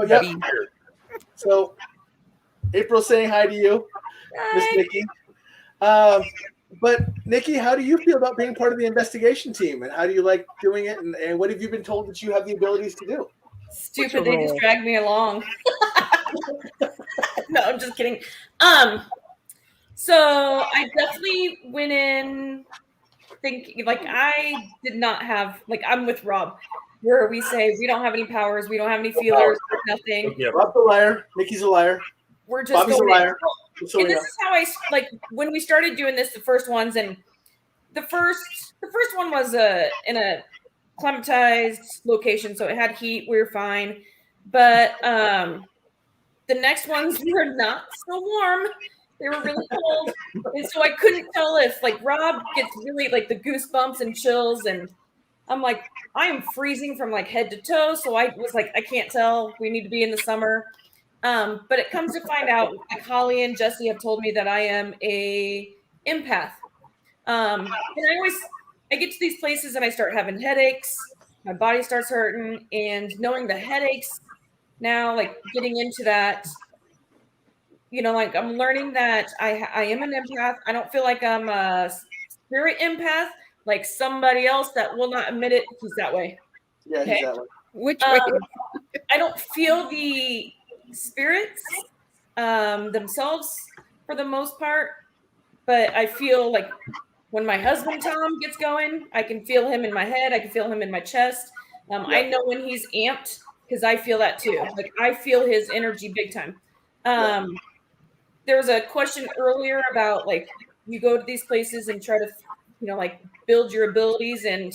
yep. So, April's saying hi to you, Miss Nikki. But Nikki, how do you feel about being part of the investigation team, and how do you like doing it? And what have you been told that you have the abilities to do? Stupid, they just dragged me along. No, I'm just kidding. So I definitely went in thinking, like, I did not have, like, I'm with Rob, where we say we don't have any powers, we don't have any feelers, nothing. Yeah. Rob's a liar. Nikki's a liar. We're just Bobby's a going liar. in. And this is how I, like, when we started doing this, the first ones, and the first one was in a climatized location, so it had heat, we were fine. But the next ones were not so warm. They were really cold. And so I couldn't tell if, like, Rob gets really, like, the goosebumps and chills, and I'm like, I am freezing from, like, head to toe. So I was like, I can't tell. We need to be in the summer. But it comes to find out, like, Holly and Jesse have told me that I am a empath. And I get to these places and I start having headaches. My body starts hurting, and knowing the headaches now, like, getting into that, you know, like, I'm learning that I am an empath. I don't feel like I'm a spirit empath, like somebody else that will not admit it. He's that way. Yeah, he's that way. Which way? I don't feel the spirits themselves for the most part, but I feel like when my husband Tom gets going, I can feel him in my head. I can feel him in my chest. I know when he's amped because I feel that too. Like, I feel his energy big time. There was a question earlier about, like, you go to these places and try to, you know, like, build your abilities, and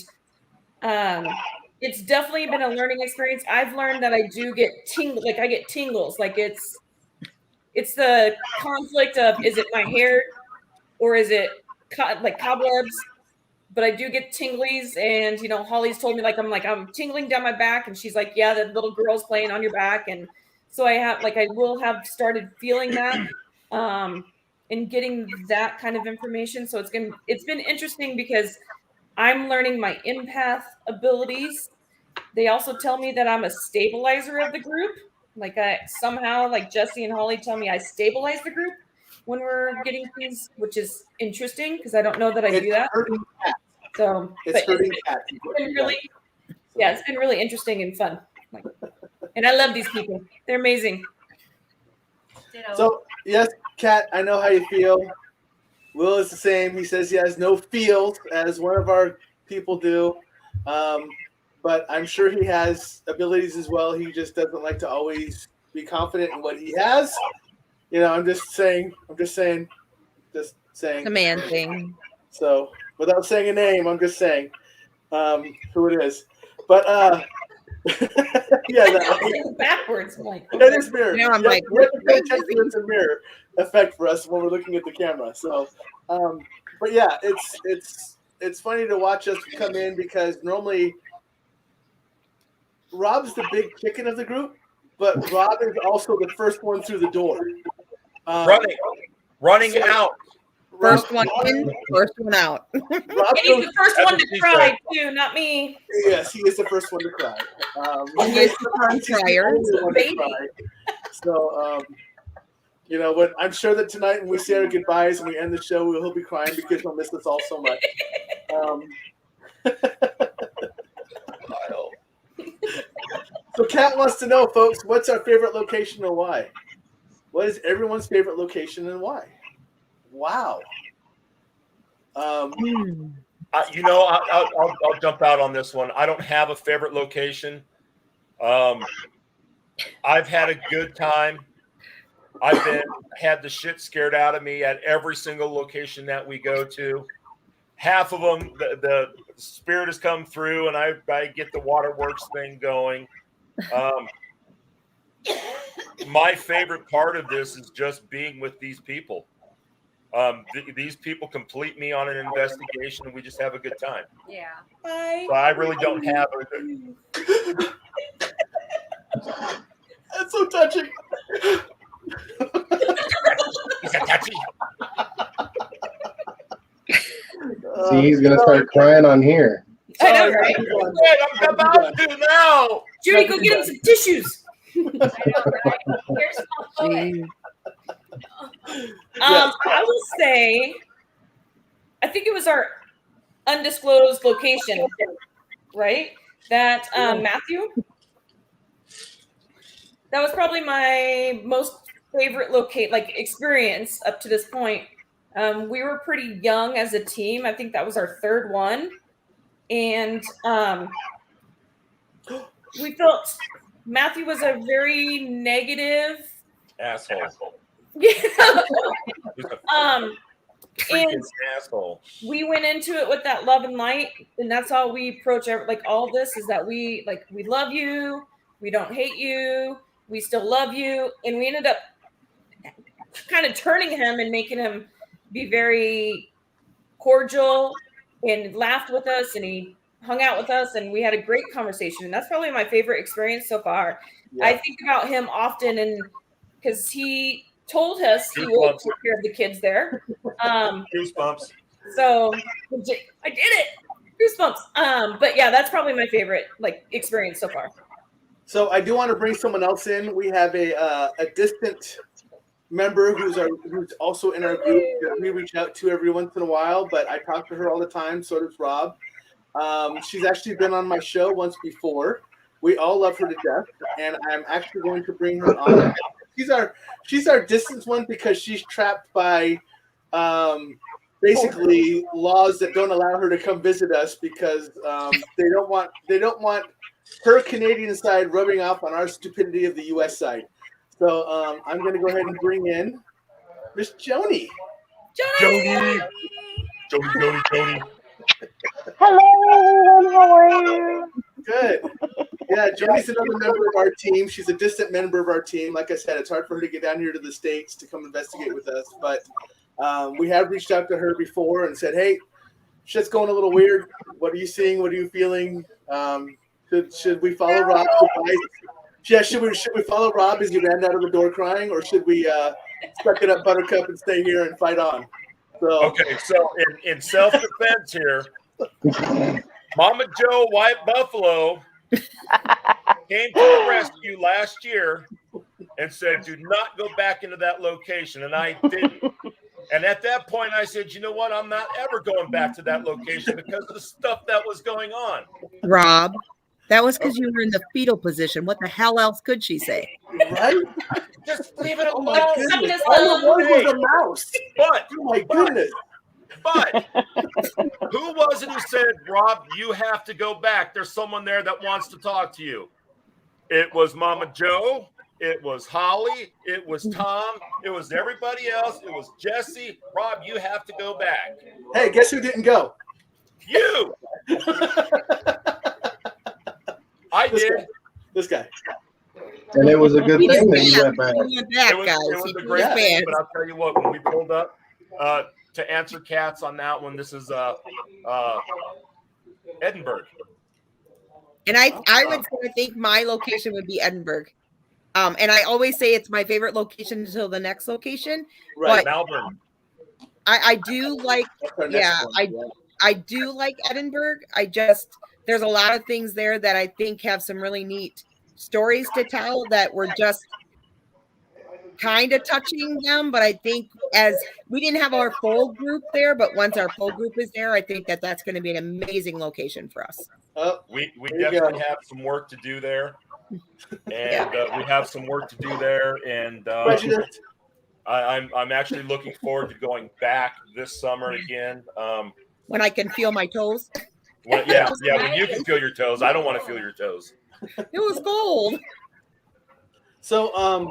it's definitely been a learning experience. I've learned that I do get I get tingles. Like, it's the conflict of, is it my hair or is it like cobwebs? But I do get tinglies, and, you know, Holly's told me, I'm tingling down my back, and she's like, yeah, the little girl's playing on your back. And so I will have started feeling that and getting that kind of information. So it's been interesting because I'm learning my empath abilities. They also tell me that I'm a stabilizer of the group. Like, like Jesse and Holly tell me I stabilize the group when we're getting things, which is interesting because I don't know that I do that. So it's been really, it's been really interesting and fun. Like, and I love these people. They're amazing. So, yes, Kat, I know how you feel. Will is the same. He says he has no feels, as one of our people do. But I'm sure he has abilities as well. He just doesn't like to always be confident in what he has. You know, I'm just saying. It's a man thing. So, without saying a name, I'm just saying who it is. But backwards, Mike. That is mirror. Now I'm like, it's a mirror effect for us when we're looking at the camera. So, but yeah, it's funny to watch us come in because normally Rob's the big chicken of the group, but Rob is also the first one through the door. Running out. First one in, first one out. And he's the first one to cry too, not me. Yes, he is the first one to cry. He is the baby. So, you know, but I'm sure that tonight when we say our goodbyes and we end the show, he'll be crying because he'll miss us all so much. So Kat wants to know, folks, what's our favorite location and why? What is everyone's favorite location and why? Wow. I'll jump out on this one. I don't have a favorite location. I've had a good time. I've had the shit scared out of me at every single location that we go to. Half of them, the spirit has come through, and I get the waterworks thing going. My favorite part of this is just being with these people. These people complete me on an investigation, and we just have a good time. Yeah. So I really don't have That's so touching. Is that touchy? See, he's gonna start crying on here. I know, right? I'm about to now. Judy, go get him some tissues. I know, right? Here's my poet. I will say, I think it was our undisclosed location, right? That Matthew. That was probably my most favorite experience up to this point. We were pretty young as a team. I think that was our third one. And we felt Matthew was a very negative asshole. Yeah. He's a And freaking asshole. we went into it with that love and light, and that's how we approach all of this is that we love you, we don't hate you, we still love you. And we ended up kind of turning him and making him be very cordial and laughed with us, and he hung out with us, and we had a great conversation. And that's probably my favorite experience so far. Yeah. I think about him often, and because he told us he will take care of the kids there. Goosebumps. So I did it. Goosebumps. But yeah, that's probably my favorite experience so far. So I do want to bring someone else in. We have a distant member who's also in our group that we reach out to every once in a while, but I talk to her all the time. So does Rob. She's actually been on my show once before. We all love her to death, and I'm actually going to bring her on. She's our distance one because she's trapped by basically laws that don't allow her to come visit us because they don't want her Canadian side rubbing off on our stupidity of the U.S. side. So I'm going to go ahead and bring in Miss Joni. Joni. Hello, how are you? Good. Yeah, Joni's another member of our team. She's a distant member of our team. Like I said, it's hard for her to get down here to the States to come investigate with us. But we have reached out to her before and said, hey, shit's going a little weird. What are you seeing? What are you feeling? Should we follow Rob? Yeah, should we follow Rob as he ran out of the door crying, or should we suck it up, Buttercup, and stay here and fight on? So Okay, so in self-defense here, Mama Joe White Buffalo came to the rescue last year and said, do not go back into that location. And I didn't. And at that point, I said, you know what? I'm not ever going back to that location because of the stuff that was going on. Rob, that was because you were in the fetal position. What the hell else could she say? right? Just leave it alone. Oh my goodness! All it was a mouse. But, Oh my goodness! but who was it who said, Rob, you have to go back? There's someone there that wants to talk to you. It was Mama Joe. It was Holly. It was Tom. It was everybody else. It was Jesse. Rob, you have to go back. Hey, guess who didn't go? You. I did. This guy. And it was a good thing that you went back. He went back, It guys. was He a great went thing, back. but I'll tell you what, when we pulled up to answer cats on that one, this is Edinburgh. And I would say I think my location would be Edinburgh. And I always say it's my favorite location until the next location. Right. But Melbourne. I do like, That's our next yeah, one. I do like Edinburgh. There's a lot of things there that I think have some really neat stories to tell that were just kind of touching them. But I think as we didn't have our full group there, but once our full group is there, I think that that's going to be an amazing location for us. Oh, We There you definitely go. have some work to do there. And we have some work to do there. And prejudice. I'm actually looking forward to going back this summer again. When I can feel my toes. When you can feel your toes. I don't want to feel your toes. It was cold. So,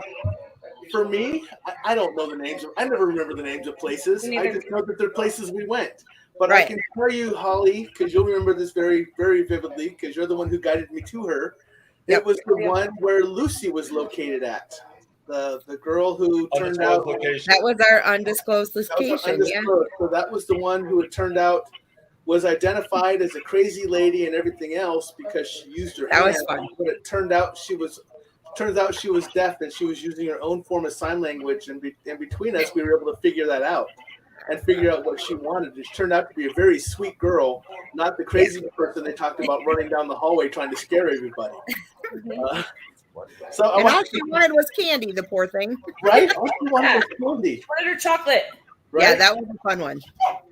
for me, I don't know the names. I never remember the names of places. I just know that they're places we went. But I can tell you, Holly, because you'll remember this very, very vividly, because you're the one who guided me to her. It was the one where Lucy was located at. The girl who turned out location. That was our undisclosed location. Yeah. So that was the one who it turned out was identified as a crazy lady and everything else because she used her That hands. was fun. But it turns out she was deaf and she was using her own form of sign language. And between us, we were able to figure that out and figure out what she wanted. It turned out to be a very sweet girl, not the crazy person they talked about running down the hallway trying to scare everybody. So and all she wanted was candy, the poor thing. Right? All she wanted was candy. Wanted her chocolate. Right? Yeah, that was a fun one.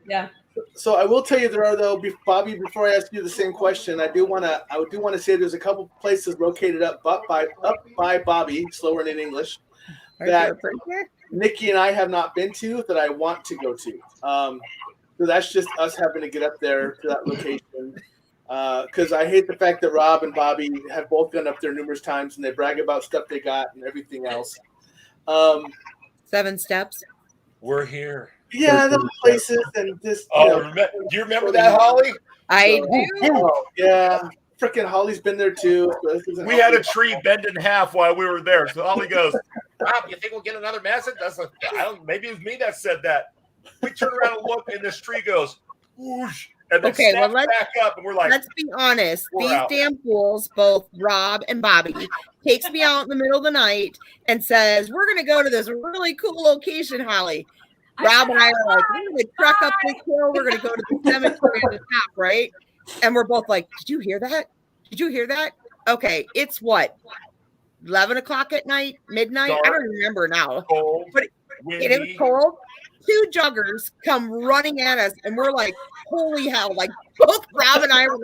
Yeah. So I will tell you there are though, Bobby. Before I ask you the same question, I do want to say there's a couple places located up by Bobby, slower in English, that Nikki and I have not been to that I want to go to. So that's just us having to get up there to that location. Because I hate the fact that Rob and Bobby have both gone up there numerous times and they brag about stuff they got and everything else. 7 steps. We're here. Yeah, those places and just. Do you remember that, Holly? I do. Yeah, freaking Holly's been there too. So we had a tree bend in half while we were there. So Holly goes, "Rob, you think we'll get another message?" That's like, maybe it was me that said that. We turn around and look, and this tree goes, whoosh. And then well, let's back up, and we're like, let's be honest. These out. damn fools, both Rob and Bobby, takes me out in the middle of the night and says, "We're going to go to this really cool location, Holly." Rob and I are like, "We're going to truck up this hill. We're going to go to the cemetery at the top, right?" And we're both like, "Did you hear that? Did you hear that?" Okay, it's what, 11 o'clock at night, midnight? Dark, I don't remember now. Cold, but it was cold. 2 joggers come running at us, and we're like, "Holy hell!" Like both Rob and I were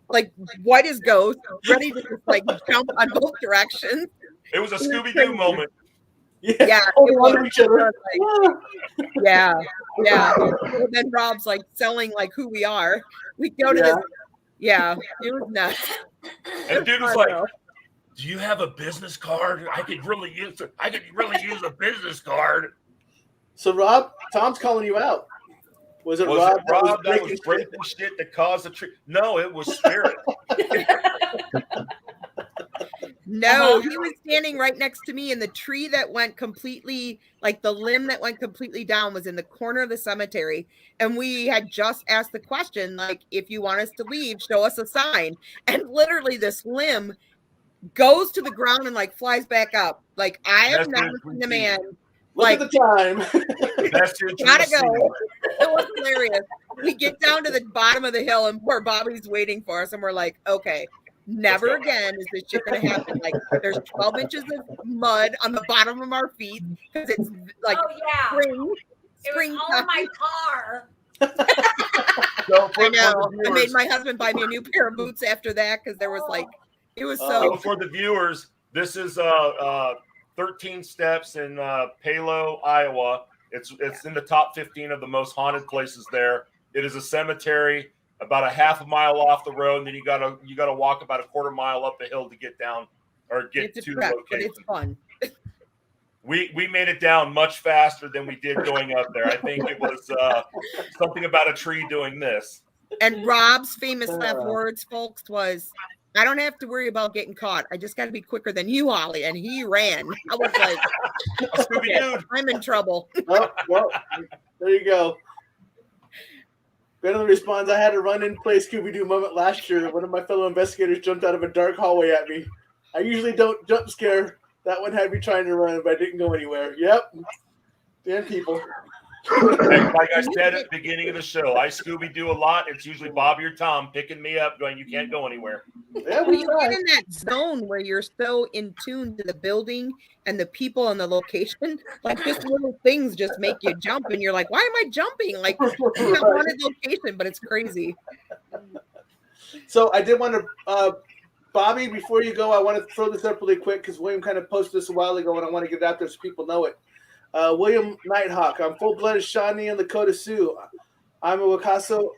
like white as ghosts, ready to just like jump on both directions. It was a Scooby-Doo moment. Yeah, yeah. And then Rob's like selling like who we are. We go to this. Yeah, it was nuts. And dude was like, "Do you have a business card? I could really use a business card." So Rob, Tom's calling you out. Was it Rob that was breaking shit that caused the tree? No, it was Spirit. No, he was standing right next to me, and the tree that went completely, like the limb that went completely down was in the corner of the cemetery. And we had just asked the question, like, if you want us to leave, show us a sign. And literally this limb goes to the ground and like flies back up. Like, I have never seen a man. Look at the time. Gotta go. It was hilarious. We get down to the bottom of the hill and where Bobby's waiting for us, and we're like, okay, never again is this shit gonna happen. Like, there's 12 inches of mud on the bottom of our feet because it's like spring. It was all in my car. I know. I made my husband buy me a new pair of boots after that because there was like, it was so. For the viewers, this is 13 steps in Palo, Iowa. It's in the top 15 of the most haunted places there. It is a cemetery about a half a mile off the road, and then you gotta walk about a quarter mile up the hill to get down or get to the location. But it's fun. We made it down much faster than we did going up there. I think it was something about a tree doing this. And Rob's famous last words, folks, was, "I don't have to worry about getting caught. I just got to be quicker than you, Holly." And he ran. I was like, okay, I'm in trouble. Well, there you go. Ben responds, "I had a run-in play Scooby-Doo moment last year. One of my fellow investigators jumped out of a dark hallway at me. I usually don't jump scare. That one had me trying to run, but I didn't go anywhere." Yep. Damn people. Like I said at the beginning of the show, I Scooby-Doo a lot. It's usually Bobby or Tom picking me up going, "You can't go anywhere." Yeah, when you get in that zone where you're so in tune to the building and the people and the location, like just little things just make you jump, and you're like, "Why am I jumping?" Like, it's a haunted location, but it's crazy. So I did want to, Bobby, before you go, I want to throw this up really quick because William kind of posted this a while ago, and I want to get it out there so people know it. William Nighthawk. I'm full-blooded Shawnee and Lakota Sioux. I'm a Wakaso,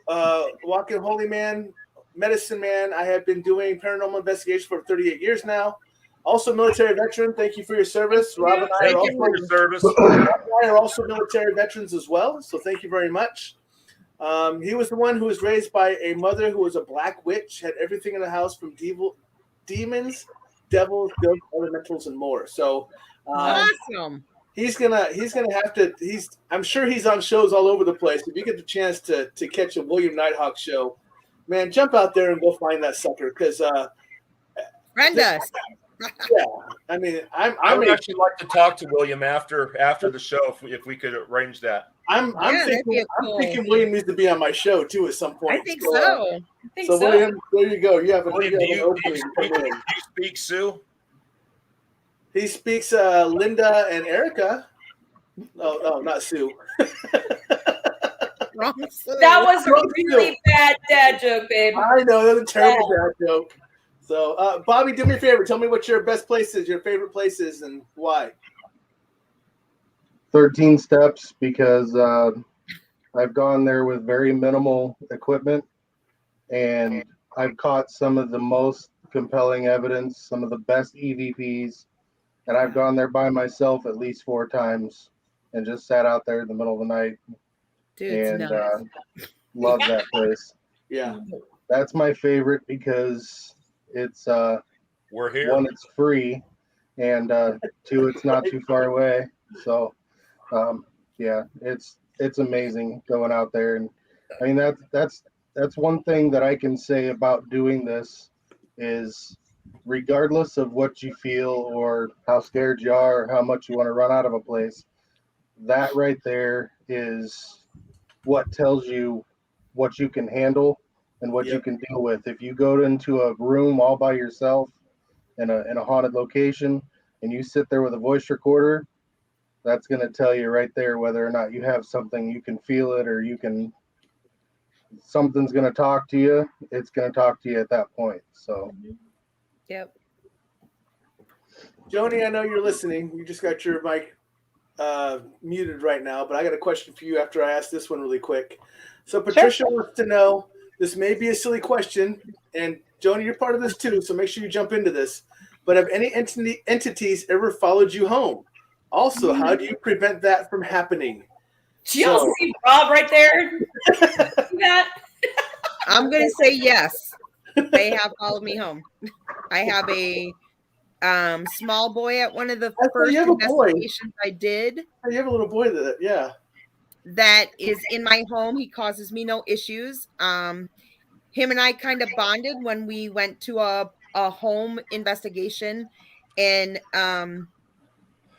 walking holy man, medicine man. I have been doing paranormal investigation for 38 years now. Also military veteran. Thank you for your service. Rob and I Thank are you for your service. also military veterans as well. So thank you very much. He was the one who was raised by a mother who was a black witch, had everything in the house from demons, devils, ghosts, elementals, and more. So Awesome. he's gonna have to. I'm sure he's on shows all over the place. If you get the chance to catch a William Nighthawk show, man, jump out there and go find that sucker. Because Friend us. yeah, I mean, I would actually like to talk to William after the show if we could arrange that. I'm thinking William needs to be on my show too at some point. I think so. So William, there you go. You have an William, do you opening. speak Sioux? He speaks Linda and Erica. Oh, not Sue. Wrong Sue. That was a really bad dad joke, babe. I know, that's a terrible dad joke. So, Bobby, do me a favor. Tell me what your best places, your favorite places, and why. 13 steps, because I've gone there with very minimal equipment, and I've caught some of the most compelling evidence, some of the best EVPs, and I've gone there by myself at least 4 times and just sat out there in the middle of the night. Dude, and love that place. Yeah, that's my favorite because it's we're here. 1, it's free, and 2, it's not too far away. So yeah, it's amazing going out there. And I mean that's one thing that I can say about doing this is, regardless of what you feel or how scared you are or how much you want to run out of a place, that right there is what tells you what you can handle and what you can deal with. If you go into a room all by yourself in a haunted location and you sit there with a voice recorder, that's going to tell you right there whether or not you have something. You can feel it, or something's going to talk to you. It's going to talk to you at that point. So yep. Joni, I know you're listening. You just got your mic muted right now, but I got a question for you after I ask this one really quick. So Patricia wants to know, this may be a silly question, and Joni, you're part of this too, so make sure you jump into this. But have any entities ever followed you home? Also, how do you prevent that from happening? See Rob right there? I'm going to say yes. They have followed me home. I have a small boy at one of the first investigations I did. You have a little boy that is in my home. He causes me no issues. Him and I kind of bonded when we went to a home investigation, and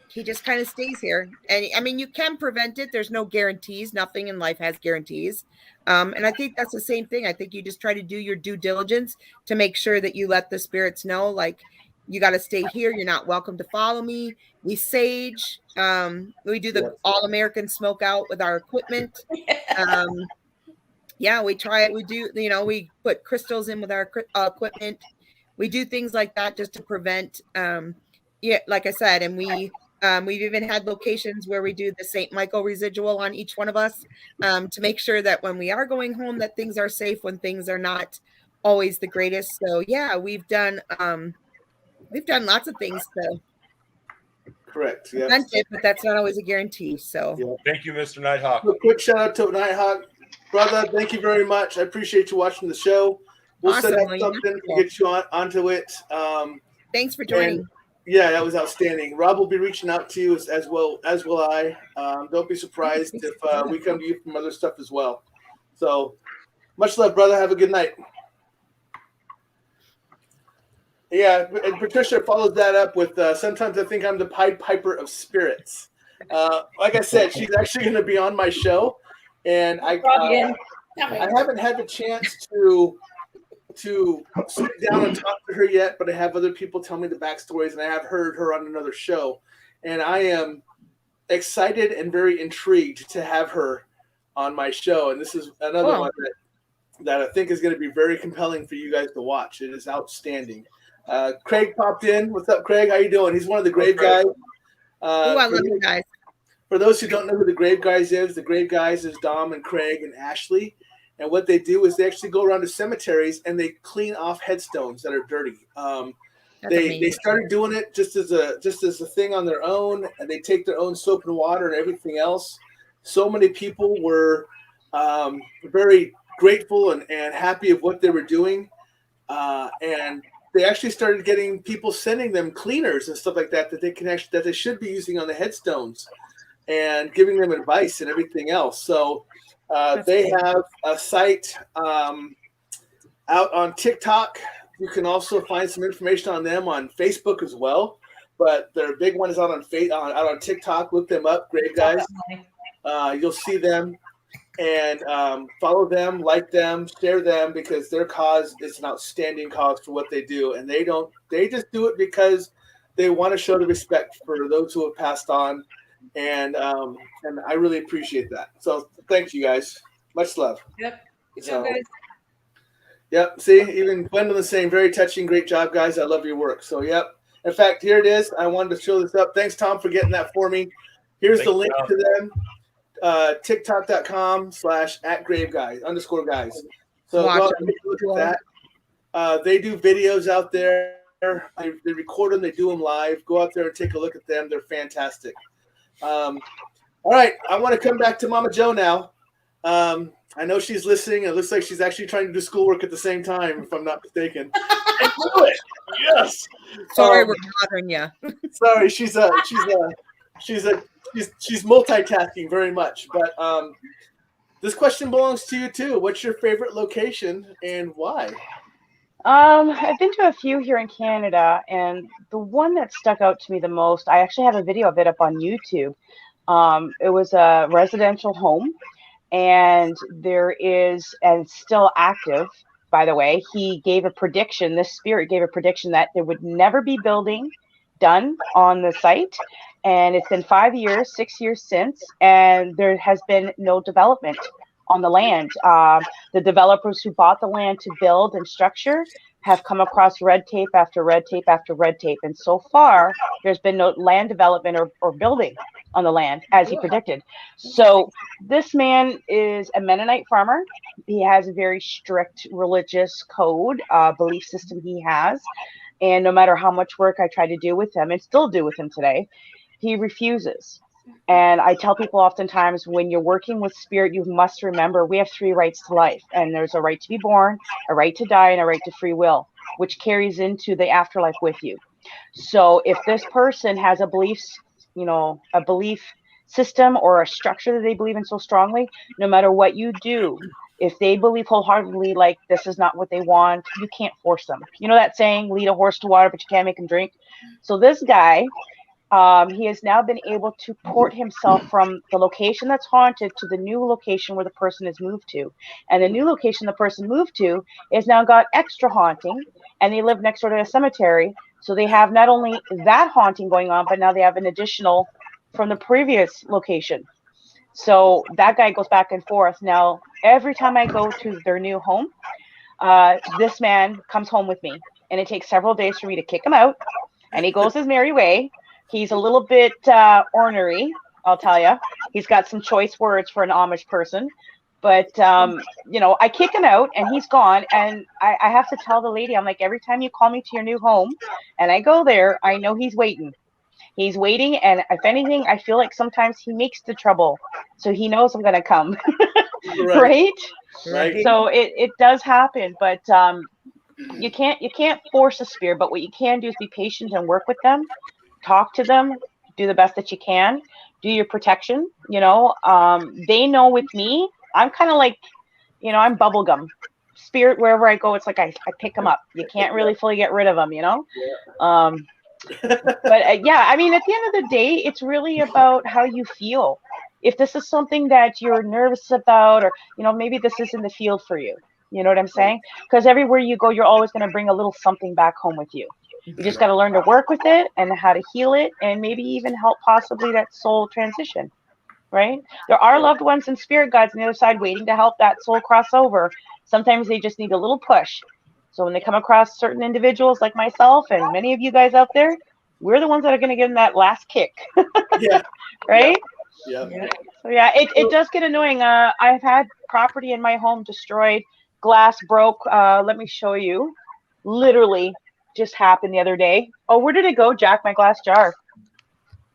he just kind of stays here. And I mean, you can prevent it. There's no guarantees. Nothing in life has guarantees. And I think that's the same thing. I think you just try to do your due diligence to make sure that you let the spirits know, like, you got to stay here. You're not welcome to follow me. We sage. We do the all-American smoke out with our equipment. We try it. We do, we put crystals in with our equipment. We do things like that just to prevent, like I said, and we've even had locations where we do the St. Michael residual on each one of us to make sure that when we are going home, that things are safe when things are not always the greatest. So yeah, we've done lots of things to prevent it, but that's not always a guarantee. So thank you, Mr. Nighthawk. A quick shout out to Nighthawk, brother. Thank you very much. I appreciate you watching the show. We'll set up something to get you onto it. Thanks for joining. Yeah, that was outstanding. Rob will be reaching out to you as well as will I. Don't be surprised if we come to you from other stuff as well. So much love, brother. Have a good night. Yeah, and Patricia follows that up with sometimes I think I'm the Pied Piper of spirits. Like I said, she's actually going to be on my show, and I haven't had the chance to sit down and talk to her yet, but I have other people tell me the backstories, and I have heard her on another show, and I am excited and very intrigued to have her on my show. And this is another one that I think is going to be very compelling for you guys to watch. It is outstanding. Craig popped in. What's up, Craig? How you doing? He's one of the grave guys. I love you guys. For those who don't know who the Grave Guys is, the Grave Guys is Dom and Craig and Ashley. And what they do is they actually go around to cemeteries and they clean off headstones that are dirty. They started doing it just as a thing on their own, and they take their own soap and water and everything else. So many people were very grateful and happy of what they were doing, and they actually started getting people sending them cleaners and stuff like that that they should be using on the headstones, and giving them advice and everything else. So they have a site out on TikTok. You can also find some information on them on Facebook as well. But their big one is out on TikTok. Look them up, Grave Guys. You'll see them, and follow them, like them, share them, because their cause is an outstanding cause for what they do. And they just do it because they want to show the respect for those who have passed on. And I really appreciate that. So thanks, you guys. Much love. Yep. Good job, guys. Yep. See, even Gwendolyn's saying, very touching. Great job, guys. I love your work. So, yep. In fact, here it is. I wanted to show this up. Thanks, Tom, for getting that for me. Here's the link to them. TikTok.com/@graveguys_guys. So go out and take a look at that. They do videos out there. They record them. They do them live. Go out there and take a look at them. They're fantastic. All right. I want to come back to Mama Joe now. I know she's listening. It looks like she's actually trying to do schoolwork at the same time, if I'm not mistaken. I do it. Yes. Sorry, we're bothering you. Sorry, she's multitasking very much. But this question belongs to you too. What's your favorite location and why? I've been to a few here in Canada, and the one that stuck out to me the most, I actually have a video of it up on YouTube. It was a residential home. And it's still active, by the way. He gave a prediction, this spirit gave a prediction that there would never be building done on the site. And it's been 5 years, 6 years since, and there has been no development on the land. The developers who bought the land to build and structure have come across red tape after red tape after red tape. And so far, there's been no land development or building on the land, as he predicted. So this man is a Mennonite farmer. He has a very strict religious code, belief system he has. And no matter how much work I try to do with him, and still do with him today, he refuses. And I tell people oftentimes, when you're working with spirit, you must remember we have 3 rights to life. And there's a right to be born, a right to die, and a right to free will, which carries into the afterlife with you. So if this person has a belief system or a structure that they believe in so strongly, no matter what you do, if they believe wholeheartedly like this is not what they want, you can't force them. You know that saying, lead a horse to water, but you can't make him drink? So this guy, he has now been able to port himself from the location that's haunted to the new location where the person has moved to. And the new location the person moved to is now got extra haunting, and they live next door to a cemetery. So they have not only that haunting going on, but now they have an additional from the previous location. So that guy goes back and forth. Now, every time I go to their new home, this man comes home with me, and it takes several days for me to kick him out, and he goes his merry way. He's a little bit ornery, I'll tell you. He's got some choice words for an Amish person. But, I kick him out, and he's gone. And I have to tell the lady, I'm like, every time you call me to your new home and I go there, I know he's waiting. He's waiting. And if anything, I feel like sometimes he makes the trouble. So he knows I'm going to come. Right? So it does happen. But you can't force a spirit. But what you can do is be patient and work with them. Talk to them. Do the best that you can. Do your protection. They know with me, I'm kind of like, I'm bubblegum. Spirit, wherever I go, it's like I pick them up. You can't really fully get rid of them, But yeah, I mean, at the end of the day, it's really about how you feel. If this is something that you're nervous about, or, maybe this isn't the field for you. You know what I'm saying? Because everywhere you go, you're always going to bring a little something back home with you. You just got to learn to work with it and how to heal it, and maybe even help possibly that soul transition. Right? There are loved ones and spirit guides on the other side waiting to help that soul cross over. Sometimes they just need a little push. So when they come across certain individuals like myself and many of you guys out there, we're the ones that are going to give them that last kick. Yeah. Right? Yeah. So yeah, it does get annoying. I've had property in my home destroyed, glass broke. Let me show you. Literally just happened the other day. Oh, where did it go, Jack? My glass jar.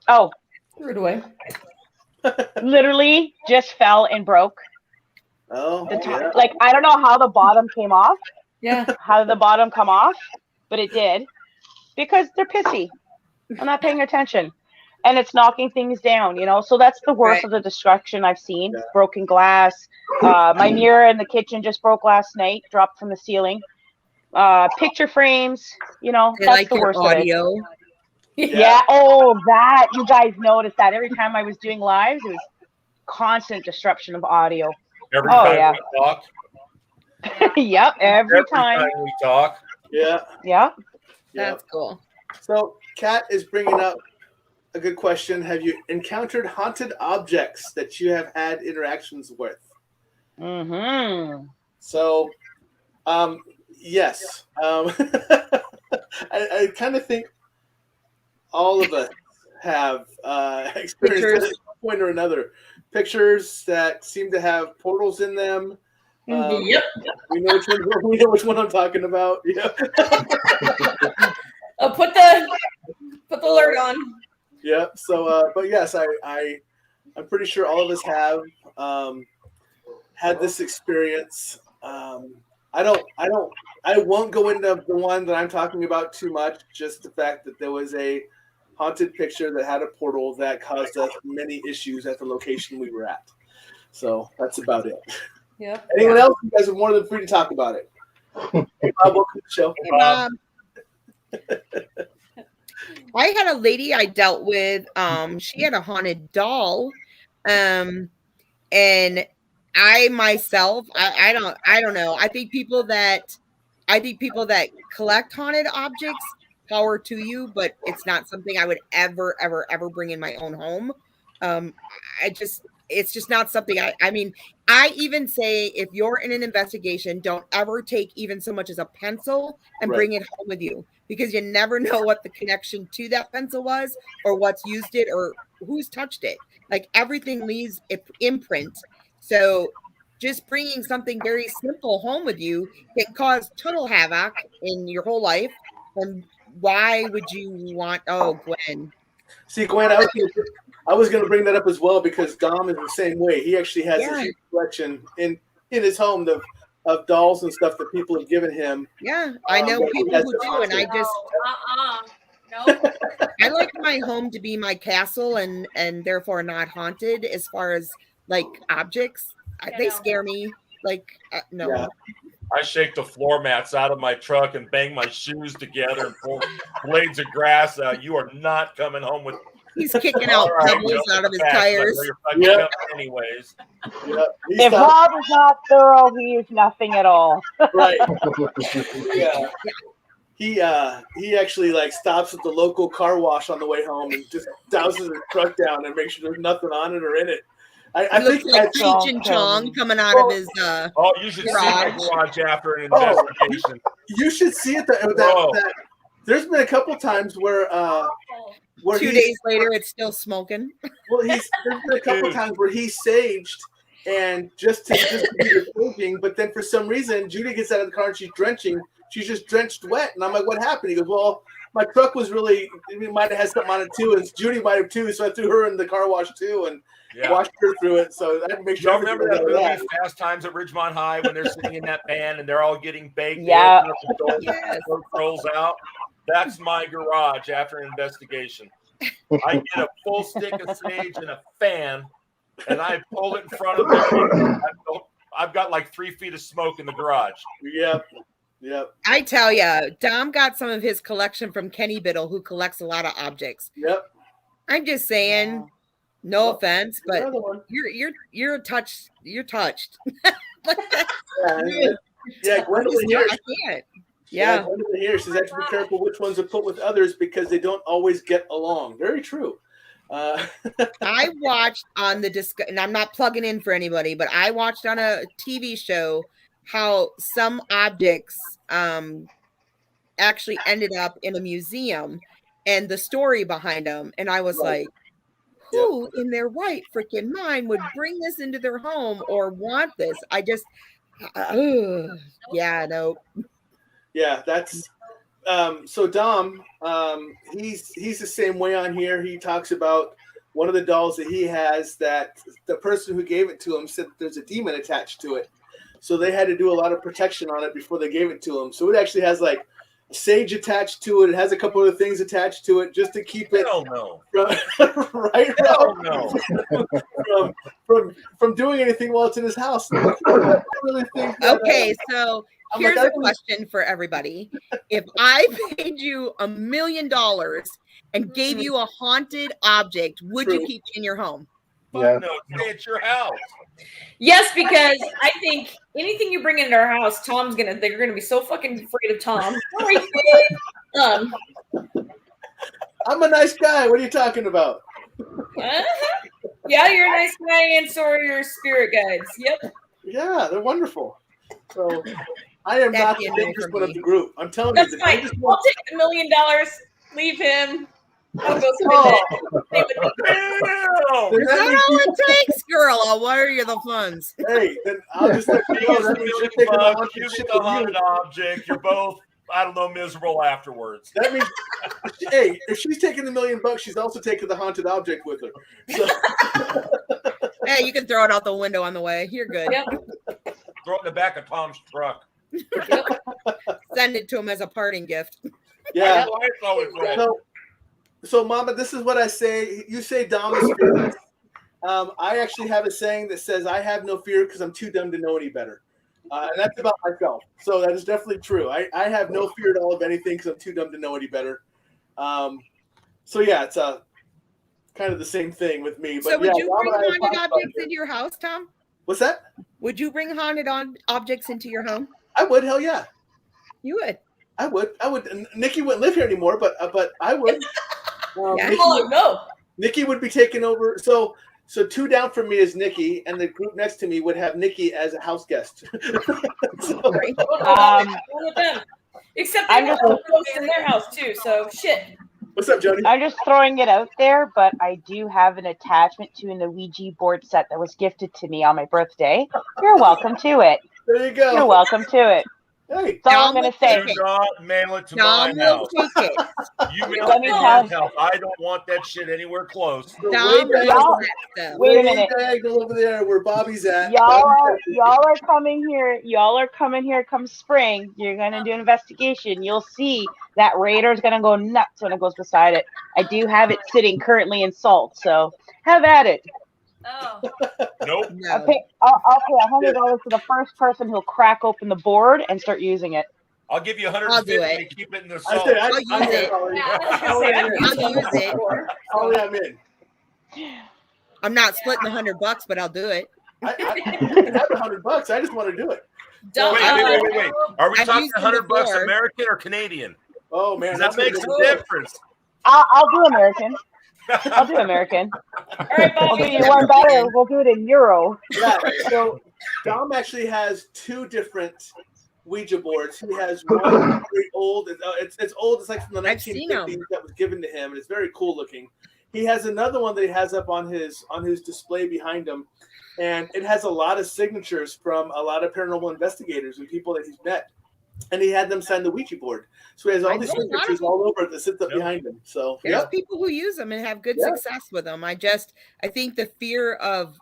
Oh, Threw it away. literally just fell and broke. Oh, The top, yeah. like I don't know how the bottom came off. Yeah. How did the bottom come off? But it did because they're pissy. I'm not paying attention. And it's knocking things down, you know. So that's the worst Right. of the destruction I've seen. Yeah. Broken glass. My mirror in the kitchen just broke last night, dropped from the ceiling. Picture frames, you know, They that's like the your worst of it. audio. Yeah. Oh, that you guys noticed that every time I was doing lives, it was constant disruption of audio. Every Oh, time yeah. we talk. Yep, every time. we talk. Yeah. Yep. That's cool. So, Kat is bringing up a good question. Have you encountered haunted objects that you have had interactions with? Mm-hmm. So, yes. I kind of think all of us have experienced Pictures. it at one point or another. Pictures that seem to have portals in them. Yep. We know which one I'm talking about. Yeah. Put the alert on. Yeah. So, but yes, I'm pretty sure all of us have had this experience. I won't go into the one that I'm talking about too much. Just the fact that there was a haunted picture that had a portal that caused us many issues at the location we were at. So that's about it. Yep. Anyone else? You guys are more than free to talk about it. Hey, Bob, welcome to the show. Hey, Mom. I had a lady I dealt with. She had a haunted doll, and I myself, I don't know. I think people that collect haunted objects, power to you, but it's not something I would ever bring in my own home. It's just not something I mean, I even say if you're in an investigation, don't ever take even so much as a pencil and bring it home with you, because you never know what the connection to that pencil was or what's used it or who's touched it. Like everything leaves an imprint. So just bringing something very simple home with you can cause total havoc in your whole life. And why would you want, Gwen? See, Gwen, I was going to bring that up as well, because Dom is the same way. He actually has a huge collection in his home of dolls and stuff that people have given him. Yeah, I know people who do, and I just No. I like my home to be my castle and therefore not haunted as far as like objects. They scare me. Like no. Yeah. I shake the floor mats out of my truck and bang my shoes together and pull blades of grass out. You are not coming home with. He's kicking out pebbles out of his tires. Yep. Anyways. Yep. If Rob is not thorough, he is nothing at all. Right. Yeah. He actually like stops at the local car wash on the way home and just douses his truck down and makes sure there's nothing on it or in it. I looks think like Cheech and Chong coming out of his you should see my garage after an investigation. You should see it. That there's been a couple times where 2 days later it's still smoking. Well, there's been a couple times where he saged and just to do the thinking, but then for some reason Judy gets out of the car and she's drenching. She's just drenched wet, and I'm like, "What happened?" He goes, "Well, my truck was really. It might have had something on it too, and Judy might have too. So I threw her in the car wash too, and washed her through it. So I had to make sure." Y'all remember that movie Fast Times at Ridgemont High when they're sitting in that van and they're all getting baked? Yeah. The door rolls out. That's my garage after an investigation. I get a full stick of sage and a fan, and I pull it in front of there. I've got like 3 feet of smoke in the garage. Yep. I tell you, Dom got some of his collection from Kenny Biddle, who collects a lot of objects. Yep. I'm just saying, no offense, but you're touched. You're touched. Yeah, Gwendolyn here. I can't. Yeah, Gwendolyn here says, "I have to be careful which ones are put with others because they don't always get along." Very true. I watched on and I'm not plugging in for anybody, but I watched on a TV show how some objects actually ended up in a museum and the story behind them. And I was like, who in their right freaking mind would bring this into their home or want this? I just, yeah, no. Yeah, that's so Dom. He's the same way on here. He talks about one of the dolls that he has that the person who gave it to him said that there's a demon attached to it, so they had to do a lot of protection on it before they gave it to him. So it actually has like sage attached to it. It has a couple of things attached to it just to keep it. Hell no. Right? Hell no. from doing anything while it's in his house. I really think that, Okay, so I'm here's like, a question for everybody. If I paid you $1 million and gave you a haunted object, would you True. keep it in your home? Yeah. No, stay at your house. Yes, because I think anything you bring into our house, they're gonna be so fucking afraid of Tom. Sorry, babe. I'm a nice guy. What are you talking about? Yeah, you're a nice guy, and so are your spirit guides. Yep. Yeah, they're wonderful. So I am That'd not be the a no dangerous for one of me. the group. I'm telling That's you, the fine. dangerous I'll one. take the $1 million. Leave him. I'll go spend Oh, it. Stay with me. Damn! then Is that that means all you- it takes, girl? I'll wire you the funds. hey, then I'll just let you know Here's that $1 means you're million taking the bucks, haunted you shit get the with you. haunted object. You're both, I don't know, miserable afterwards. That means, hey, if she's taking the $1 million, she's also taking the haunted object with her. So, Hey, you can throw it out the window on the way. You're good. Yep. Throw it in the back of Tom's truck. Send it to him as a parting gift. yeah. My wife's always right. So, Mama, this is what I say. You say Dom is fearless. I actually have a saying that says, I have no fear because I'm too dumb to know any better. And that's about myself. So that is definitely true. I have no fear at all of anything because I'm too dumb to know any better. So, yeah, it's kind of the same thing with me. But So would yeah, you Dom bring and I have haunted talked about objects it. into your house, Tom? What's that? Would you bring haunted objects into your home? I would. Hell yeah. You would. I would. Nikki wouldn't live here anymore, but I would. Yeah. Nikki, Oh no. Nikki would be taking over. So two down from me is Nikki, and the group next to me would have Nikki as a house guest. So, With them. Except they I'm have just- ghosts in their house too. So shit. what's up, Jody? I'm just throwing it out there, but I do have an attachment to the Ouija board set that was gifted to me on my birthday. You're welcome to it. There you go. You're welcome to it. Hey, That's all I'm Dom going would to say. take Do not mail it to Dom my will house. take it. You mail Let it me to tell your house. I don't want that shit anywhere close. so Dom way knows Y'all- that stuff. Wait a way minute. diagonal over there where Bobby's at. Y'all are coming here. Y'all are coming here come spring. You're going to do an investigation. You'll see that Raider's going to go nuts when it goes beside it. I do have it sitting currently in salt, so have at it. Oh, Nope. I'll No. pay $100 to the first person who'll crack open the board and start using it. I'll give you I'll 150 do it. to keep it in the I salt. said, I'll I'm use in. it. Holly. yeah. Holly, I'm in. I'll use it. Holly, I'm in. I'm not splitting the $100, but I'll do it. I have $100. I just want to do it. Don't. Wait. Are we I've talking used them $100 before. American or Canadian? Oh man, That makes a a difference. I'll do American. I'll do American. All right, I'll do Bobby. you one better. We'll do it in euro. Yeah. So Dom actually has two different Ouija boards. He has one very old. It's old. It's like from the I've seen 'em. 1950s that was given to him, and it's very cool looking. He has another one that he has up on his display behind him, and it has a lot of signatures from a lot of paranormal investigators and people that he's met. And he had them sign the Ouija board, so he has I all these know a lot of signatures all over that sits up behind him. So There's yeah, people who use them and have good Yeah. success with them. I think the fear of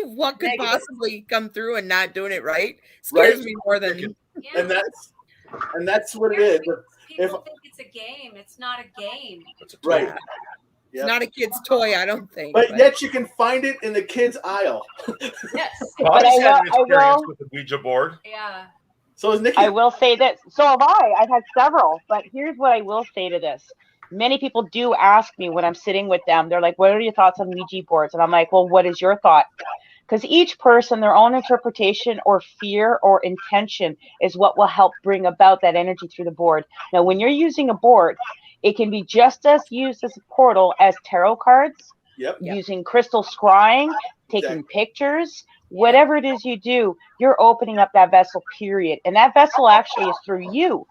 what could Negative. possibly come through and not doing it right scares Right. me more than Yeah. and that's what it is. People think it's a game. It's not a game. Right. Yeah. Yeah. It's not a kid's toy, I don't think. But yet you can find it in the kids' aisle. Yes. Bobby's I had an will- experience with the Ouija board. Yeah. So is Nikki. I will say that. So have I. I've had several. But here's what I will say to this. Many people do ask me when I'm sitting with them, they're like, what are your thoughts on Ouija boards? And I'm like, well, what is your thought? Because each person, their own interpretation or fear or intention is what will help bring about that energy through the board. Now, when you're using a board, it can be just as used as a portal as tarot cards, Yep. using crystal scrying, taking Exactly. pictures, whatever it is you do, you're opening up that vessel, period. And that vessel actually is through you.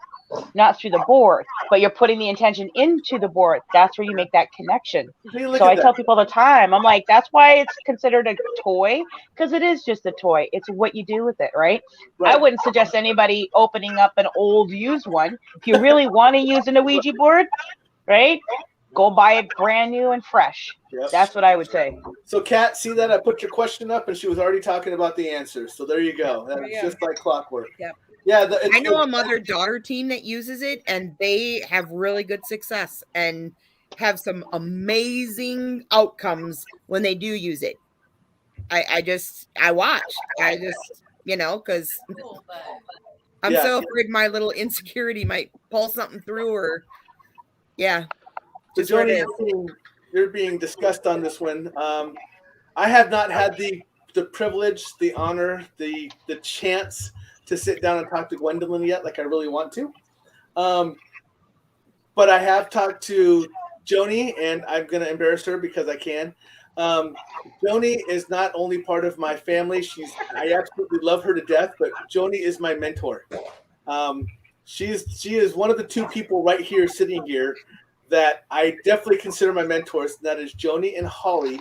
not through the board, but you're putting the intention into the board. That's where you make that connection. So I tell people all the time, I'm like, that's why it's considered a toy, because it is just a toy. It's what you do with it, right? I wouldn't suggest anybody opening up an old used one. If you really want to use an Ouija board, right, go buy it brand new and fresh. Yep. That's what I would say. So, Kat, see that I put your question up, and she was already talking about the answers. So there you go. That's just like clockwork. Yep. Yeah, I know a mother-daughter team that uses it, and they have really good success and have some amazing outcomes when they do use it. I watch. I just, because I'm so afraid my little insecurity might pull something through, or So Joni, you're being discussed on this one. I have not had the privilege, the honor, the chance to sit down and talk to Gwendolyn yet, like I really want to. But I have talked to Joni, and I'm going to embarrass her because I can. Joni is not only part of my family. I absolutely love her to death, but Joni is my mentor. She is one of the two people right here, sitting here, that I definitely consider my mentors. And that is Joni and Holly,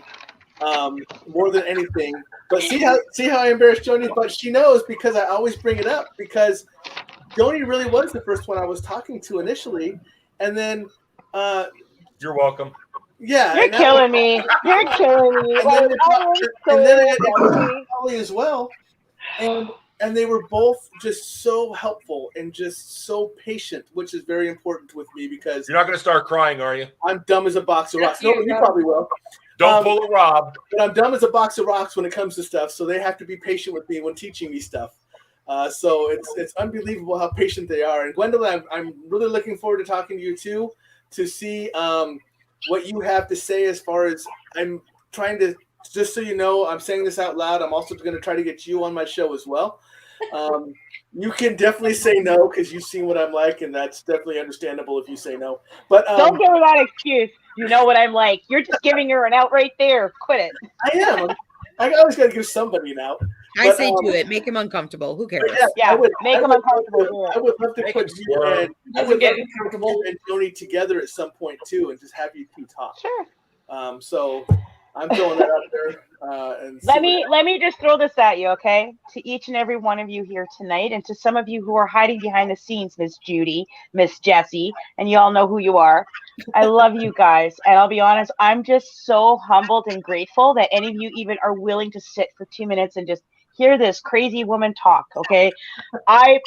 more than anything. But see how I embarrass Joni, but she knows because I always bring it up, because Joni really was the first one I was talking to initially, and then you're welcome. Yeah, you're killing me. You're killing me. And then I had Holly as well, and they were both just so helpful and just so patient, which is very important with me because you're not going to start crying, are you? I'm dumb as a box of rocks. No, you probably will. Don't pull a Rob. But I'm dumb as a box of rocks when it comes to stuff, so they have to be patient with me when teaching me stuff. So it's unbelievable how patient they are. And Gwendolyn, I'm really looking forward to talking to you too, to see what you have to say. As far as I'm trying to, just so you know, I'm saying this out loud. I'm also going to try to get you on my show as well. You can definitely say no because you've seen what I'm like, and that's definitely understandable if you say no. But don't give her that excuse. You know what I'm like. You're just giving her an out right there. Quit it. I am. I always got to give somebody an out. I say do it. Make him uncomfortable. Who cares? Yeah, make him uncomfortable. I would love to put you and Joni together at some point too, and just have you two talk. Sure. So I'm throwing that out there. Let me just throw this at you, okay? To each and every one of you here tonight, and to some of you who are hiding behind the scenes, Miss Judy, Miss Jessie, and you all know who you are. I love you guys, and I'll be honest, I'm just so humbled and grateful that any of you even are willing to sit for 2 minutes and just hear this crazy woman talk, okay? I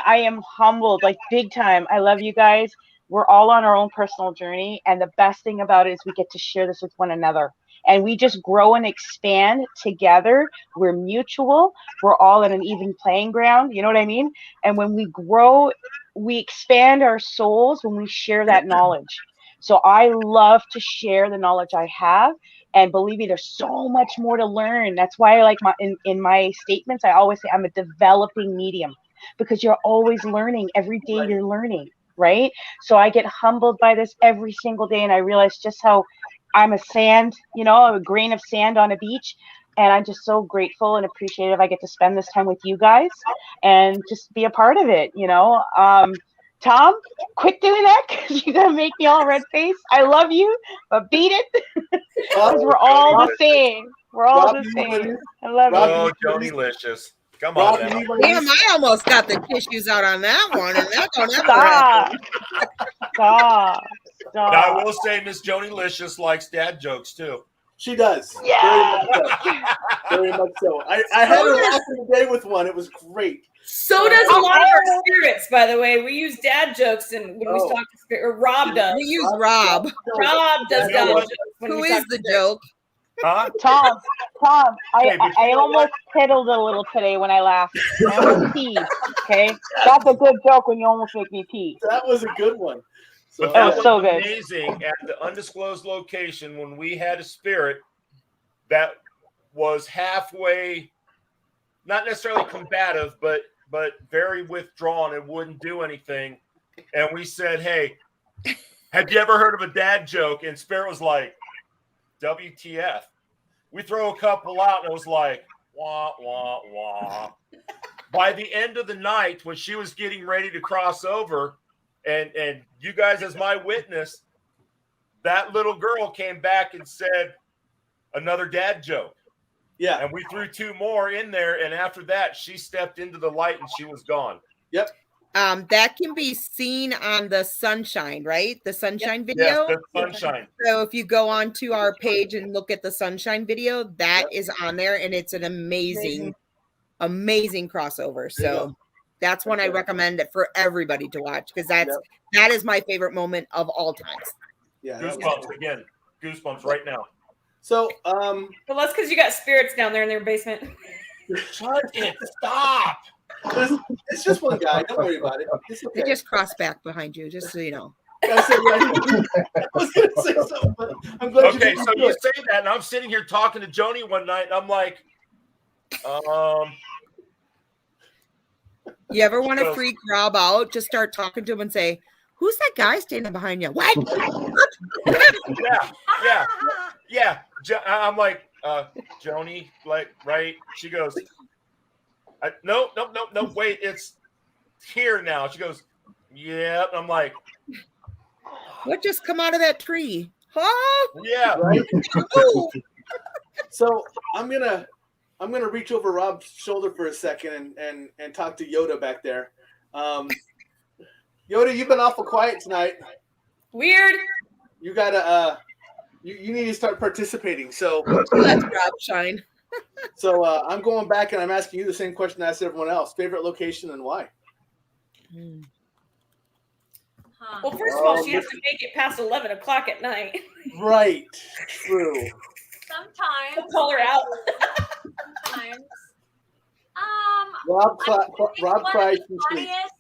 am humbled, like big time. I love you guys. We're all on our own personal journey, and the best thing about it is we get to share this with one another. And we just grow and expand together. We're mutual. We're all at an even playing ground. You know what I mean? And when we grow, we expand our souls when we share that knowledge. So I love to share the knowledge I have. And believe me, there's so much more to learn. That's why I like in my statements, I always say I'm a developing medium, because you're always learning. Every day you're learning, right? So I get humbled by this every single day. And I realize just how I'm a grain of sand on a beach. And I'm just so grateful and appreciative I get to spend this time with you guys and just be a part of it, Tom, quit doing that because you're going to make me all red face. I love you, but beat it because we're all the same. We're all the same. I love you. Oh, Joni-licious. Come on now. Damn, I almost got the tissues out on that one. And that don't ever happen. Stop. Now, I will say Miss Joni-licious likes dad jokes too. She does. Yeah. Very much so. I had her last day with one. It was great. So does a lot of our spirits, by the way. We use dad jokes, and when we talk to spirit, or Rob does. We use Rob. Rob does dad jokes. Who is the joke? Huh? Tom, I almost tiddled a little today when I laughed. I almost peed. Okay, that's a good joke when you almost make me pee. That was a good one. But that was so good. Amazing. At the undisclosed location, when we had a spirit that was halfway, not necessarily combative, but very withdrawn and wouldn't do anything, and we said, "Hey, have you ever heard of a dad joke?" And spirit was like, WTF. We throw a couple out and it was like, wah, wah, wah. by the end of the night, when she was getting ready to cross over, and you guys as my witness, that little girl came back and said another dad joke. Yeah. And we threw 2 more in there, and after that, she stepped into the light and she was gone. Yep. That can be seen on the Sunshine, right? The Sunshine video. Yes, the Sunshine. So if you go onto our page and look at the Sunshine video, that is on there, and it's an amazing crossover. So that's one I recommend it for everybody to watch, because that is my favorite moment of all times. Yeah. Goosebumps again. Goosebumps right now. So, well, that's because you got spirits down there in their basement. Shut it! Stop! It's just one guy. Don't worry about it. It's okay. They just crossed back behind you, just so you know. I was going to say something, but I'm glad okay, so you say that, and I'm sitting here talking to Joni one night, and I'm like, You ever want to freak Rob out? Just start talking to him and say, "Who's that guy standing behind you?" What? yeah. I'm like, Joni, like, right? She goes, no, wait, it's here now. She goes, yeah. I'm like, what just come out of that tree? Huh? Yeah. Right? So I'm gonna reach over Rob's shoulder for a second and talk to Yoda back there. Yoda, you've been awful quiet tonight. Weird. You gotta you need to start participating. So that's Rob Shine. So I'm going back and I'm asking you the same question I asked everyone else. Favorite location and why? Well, first of all, she has to make it past 11 o'clock at night. Right. True. Sometimes. I'll call her out. Sometimes. Rob cries. Funniest.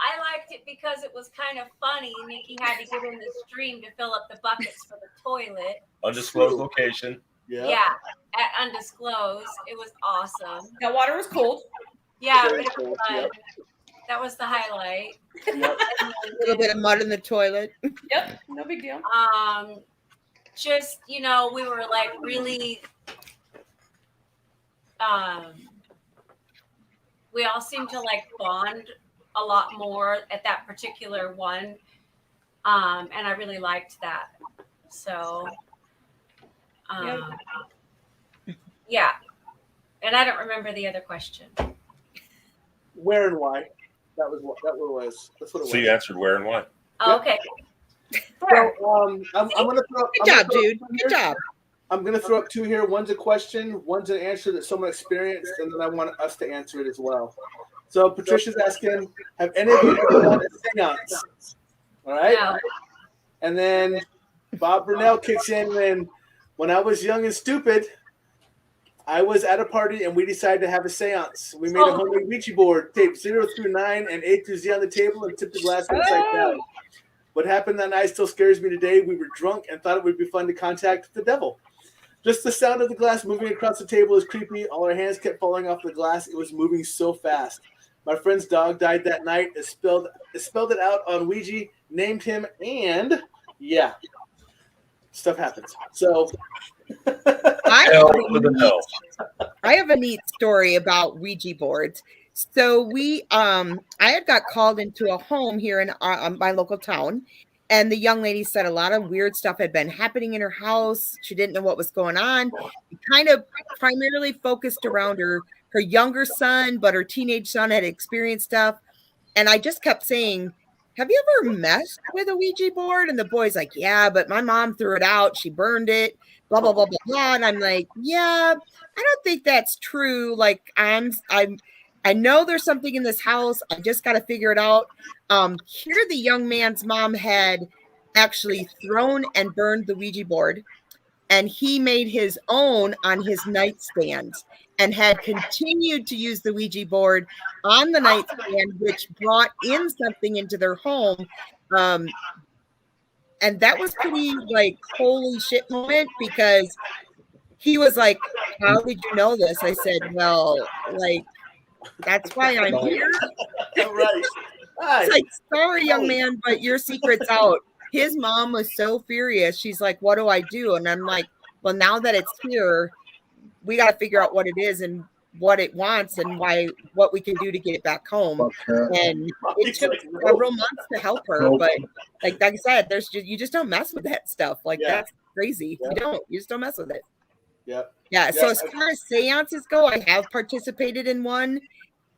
I liked it because it was kind of funny. Nikki had to get in the stream to fill up the buckets for the toilet. Undisclosed location. Yeah, at undisclosed. It was awesome. That water was cold. Yeah, but it was fun. That was the highlight. A little bit of mud in the toilet. Yep, no big deal. Just, we were like really we all seemed to like bond a lot more at that particular one. And I really liked that. So yeah. And I don't remember the other question. Where and why? That's what it was. So you answered where and why. Okay. So I'm gonna throw. Good job, dude. Good job. I'm gonna throw up 2 here. One's a question, one's an answer that someone experienced, and then I want us to answer it as well. So Patricia's asking, have any of you ever done a seance? All right. No. And then Bob Brunel kicks in when I was young and stupid. I was at a party and we decided to have a seance. We made a homemade Ouija board, taped 0 through 9 and A through Z on the table, and tipped the glass upside down. What happened that night still scares me today. We were drunk and thought it would be fun to contact the devil. Just the sound of the glass moving across the table is creepy. All our hands kept falling off the glass. It was moving so fast. My friend's dog died that night. It spelled it out on Ouija, named him, and yeah, stuff happens. So I have a neat story about Ouija boards. So I had got called into a home here in my local town, and the young lady said a lot of weird stuff had been happening in her house. She didn't know what was going on. It kind of primarily focused around her younger son, but her teenage son had experienced stuff. And I just kept saying, have you ever messed with a Ouija board? And the boy's like, yeah, but my mom threw it out. She burned it, blah, blah, blah, blah, blah. And I'm like, yeah, I don't think that's true. Like, I know there's something in this house. I just got to figure it out. Here, the young man's mom had actually thrown and burned the Ouija board, and he made his own on his nightstand and had continued to use the Ouija board on the nightstand, which brought in something into their home. And that was pretty like holy shit moment, because he was like, how did you know this? I said, well, like, that's why I'm here. Right. It's like, sorry, young man, but your secret's out. His mom was so furious. She's like, what do I do? And I'm like, well, now that it's here, we got to figure out what it is. And what it wants and what we can do to get it back home. Okay. And it took several months to help her, but like I said, you just don't mess with that stuff. Like that's crazy. You just don't mess with it. Yep. Yeah. So as far as seances go, I have participated in one,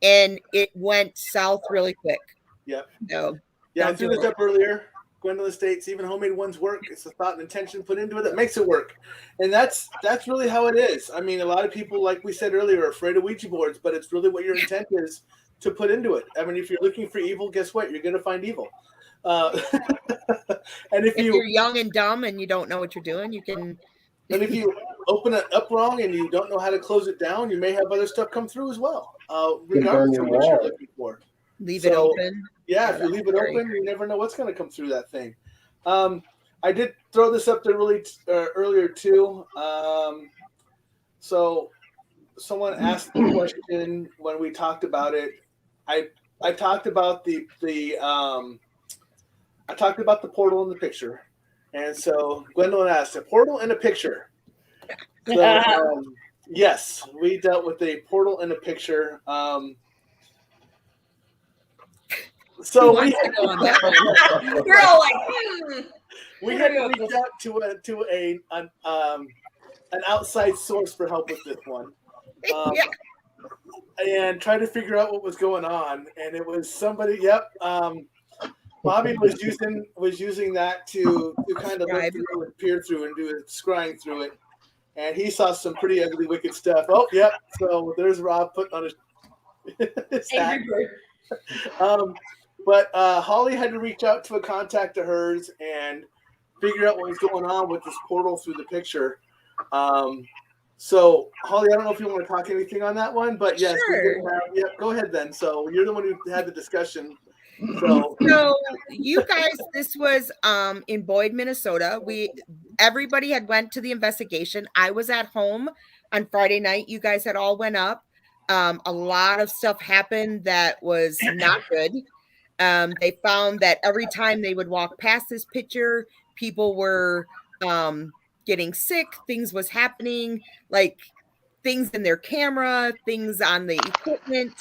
and it went south really quick. Yep. So yeah, I threw this up earlier. Gwendolyn states even homemade ones work. It's the thought and intention put into it that makes it work, and that's really how it is. I mean, a lot of people, like we said earlier, are afraid of Ouija boards, but it's really what your intent is to put into it. I mean, if you're looking for evil, guess what? You're going to find evil. And if you're young and dumb and you don't know what you're doing, you can. And if you open it up wrong and you don't know how to close it down, you may have other stuff come through as well, regardless of what you're looking for. Leave it open. Yeah, if you leave it open, you never know what's going to come through that thing. I did throw this up there really earlier too. So someone asked the question when we talked about it. I talked about the portal in the picture, and so Gwendolyn asked a portal in a picture. So, yes, we dealt with a portal in a picture. So we had, we're all like, we had to reach out to an outside source for help with this one, and try to figure out what was going on. And it was somebody. Yep, Bobby was using that to kind of look through and peer through and do a scrying through it, and he saw some pretty ugly, wicked stuff. Oh, yep. So there's Rob putting on his hat. But Holly had to reach out to a contact of hers and figure out what was going on with this portal through the picture. So, Holly, I don't know if you want to talk anything on that one, but yes, sure. Go ahead then. So you're the one who had the discussion. So you guys, this was in Boyd, Minnesota. Everybody had went to the investigation. I was at home on Friday night. You guys had all went up. A lot of stuff happened that was not good. They found that every time they would walk past this picture, people were getting sick. Things was happening, like things in their camera, things on the equipment.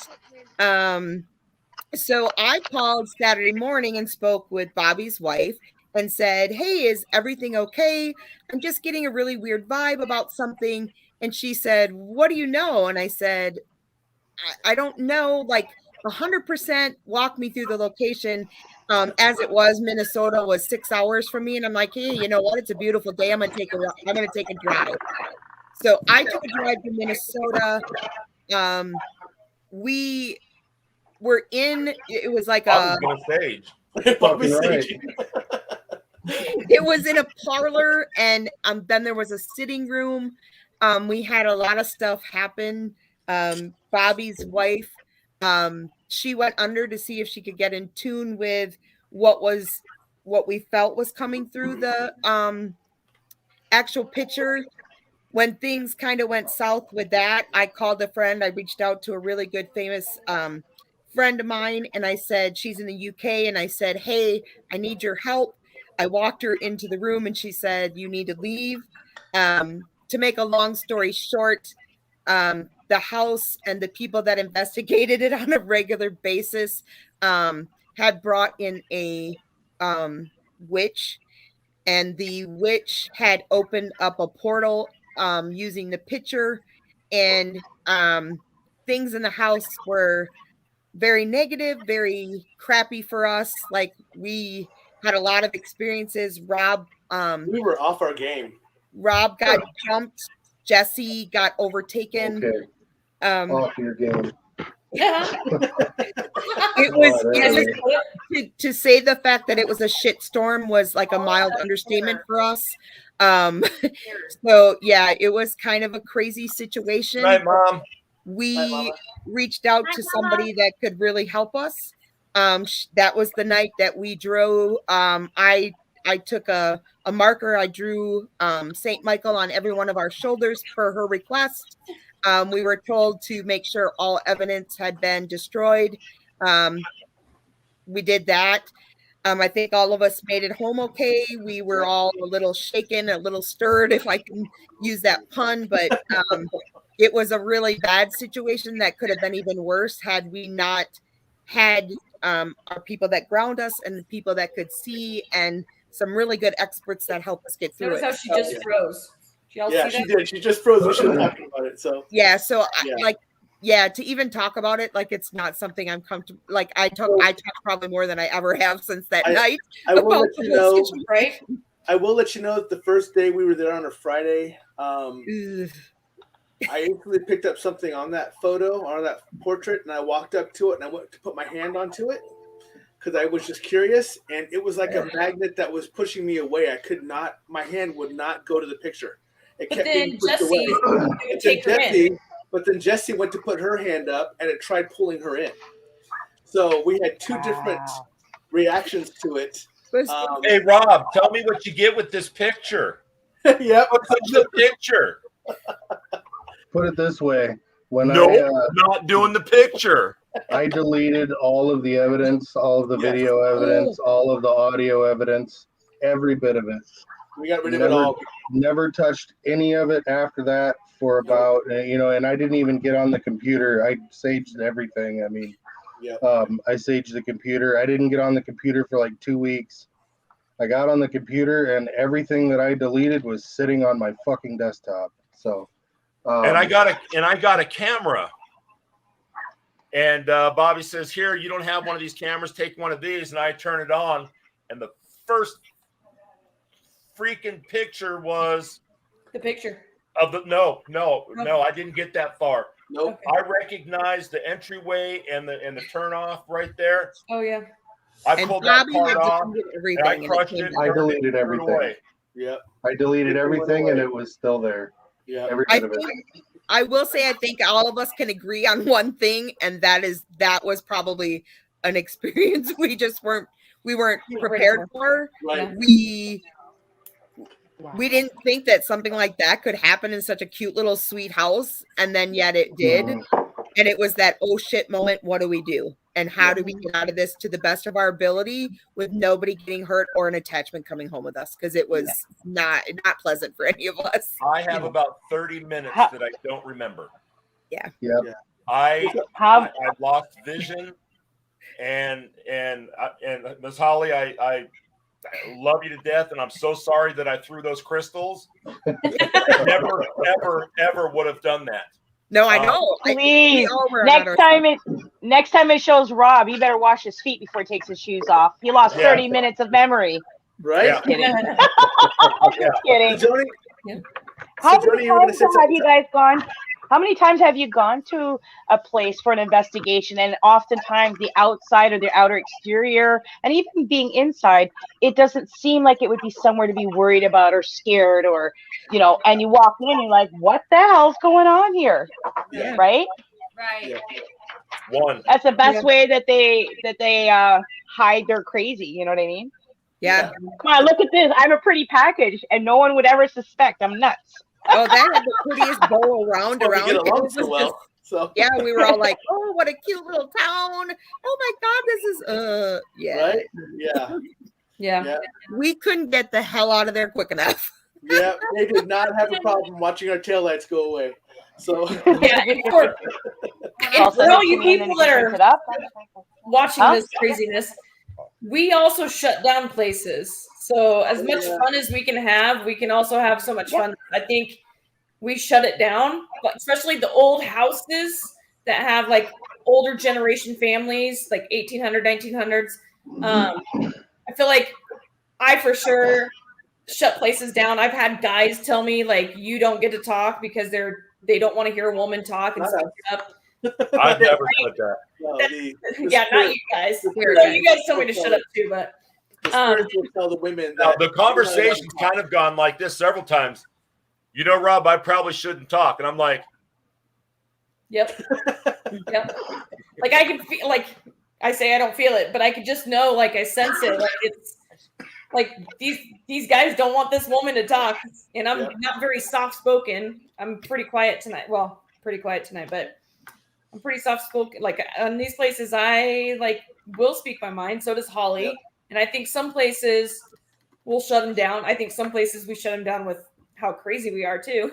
So I called Saturday morning and spoke with Bobby's wife and said, "Hey, is everything okay? I'm just getting a really weird vibe about something." And she said, "What do you know?" And I said, I don't know, like 100% walk me through the location. As it was, Minnesota was 6 hours from me. And I'm like, hey, you know what? It's a beautiful day. I'm going to take a drive. So I took a drive to Minnesota. We were it was like stage. It was in a parlor, and then there was a sitting room. We had a lot of stuff happen. Bobby's wife, she went under to see if she could get in tune with what we felt was coming through the actual picture. When things kind of went south with that, I called a friend. I reached out to a really good, famous friend of mine, and I said, she's in the UK, and I said, hey, I need your help. I walked her into the room, and she said, you need to leave. To make a long story short, the house and the people that investigated it on a regular basis had brought in a witch, and the witch had opened up a portal using the picture, and things in the house were very negative, very crappy for us. Like, we had a lot of experiences. Rob, we were off our game. Rob got jumped. Jesse got overtaken. Okay. Off your game. It was to say the fact that it was a shitstorm was like a mild understatement for us. So yeah, it was kind of a crazy situation. Right, Mom. We reached out to somebody that could really help us. That was the night that we drew. I took a marker. I drew St. Michael on every one of our shoulders per her request. We were told to make sure all evidence had been destroyed. We did that. I think all of us made it home okay. We were all a little shaken, a little stirred, if I can use that pun. But it was a really bad situation that could have been even worse had we not had our people that ground us and the people that could see and some really good experts that help us get through Notice it. how she just froze. Did y'all Yeah, see she that? did. She just froze when she was talking about it. So Yeah, so Yeah. to even talk about it, like it's not something I'm comfortable. Like I talk probably more than I ever have since that night. I will about let the you whole know. situation. Right? I will let you know that the first day we were there on a Friday, I instantly picked up something on that photo, on that portrait, and I walked up to it and I went to put my hand onto it because I was just curious, and it was like a magnet that was pushing me away. I could not, my hand would not go to the picture. It But kept then being pushed Jesse away. would take her in. But then Jessie went to put her hand up and it tried pulling her in. So we had two different reactions to it. Hey, Rob, tell me what you get with this picture. Yep. What's the picture? Put it this way: when not doing the picture. I deleted all of the evidence, all of the video evidence, all of the audio evidence, every bit of it. We got rid of it all. Never touched any of it after that for about, and I didn't even get on the computer. I saged everything. I mean, I saged the computer. I didn't get on the computer for like 2 weeks. I got on the computer and everything that I deleted was sitting on my fucking desktop. So, and I got a camera. And Bobby says, "Here, you don't have one of these cameras. Take one of these." And I turn it on, and the first freaking picture was the picture of the no. I didn't get that far. Nope. Okay. I recognized the entryway and the turn off right there. Oh yeah. I pulled that part off. And I crushed it. I deleted everything. Yeah. I deleted everything, and it was still there. Yeah. Every bit of it. I will say, I think all of us can agree on one thing, and that was probably an experience we weren't prepared for. Right. We didn't think that something like that could happen in such a cute little sweet house, and then yet it did. And it was that oh shit moment. What do we do? And how do we get out of this to the best of our ability with nobody getting hurt or an attachment coming home with us? Because it was not pleasant for any of us. I have about 30 minutes that I don't remember. Yeah. I lost vision, and Ms. Holly, I love you to death, and I'm so sorry that I threw those crystals. Never, ever would have done that. No, I know. Please, next time it shows Rob, he better wash his feet before he takes his shoes off. He lost 30 minutes of memory. Right? Just kidding. Just kidding. How many times have you guys gone? How many times have you gone to a place for an investigation, and oftentimes the outside or the outer exterior, and even being inside, it doesn't seem like it would be somewhere to be worried about or scared, or and you walk in and you're like, what the hell's going on here? Yeah. Right? Right. One. That's the best way that they hide their crazy. You know what I mean? Yeah. Come on, look at this. I'm a pretty package, and no one would ever suspect I'm nuts. Oh, that had the prettiest bow around. So yeah, we were all like, "Oh, what a cute little town! Oh my God, this is right? Yeah. We couldn't get the hell out of there quick enough. Yeah, they did not have a problem watching our taillights go away. So for all you people that are watching this craziness, we also shut down places. So as much fun as we can have, we can also have so much fun. I think we shut it down, but especially the old houses that have like older generation families, like 1800, 1900s. I feel like I for sure shut places down. I've had guys tell me like, you don't get to talk because they don't want to hear a woman talk and speak up. I've never said that. Not you guys. So you guys tell me to shut up too, but will tell the women that the conversation's kind of gone like this several times. Rob, I probably shouldn't talk. And I'm like, yep. Like I can feel, like I say I don't feel it, but I could just know, like I sense it. Like it's like these guys don't want this woman to talk. And I'm not very soft spoken. I'm pretty quiet tonight. Well, pretty quiet tonight, but I'm pretty soft spoken. Like on these places, I like will speak my mind. So does Holly. Yep. And I think some places we'll shut them down. I think some places we shut them down with how crazy we are too.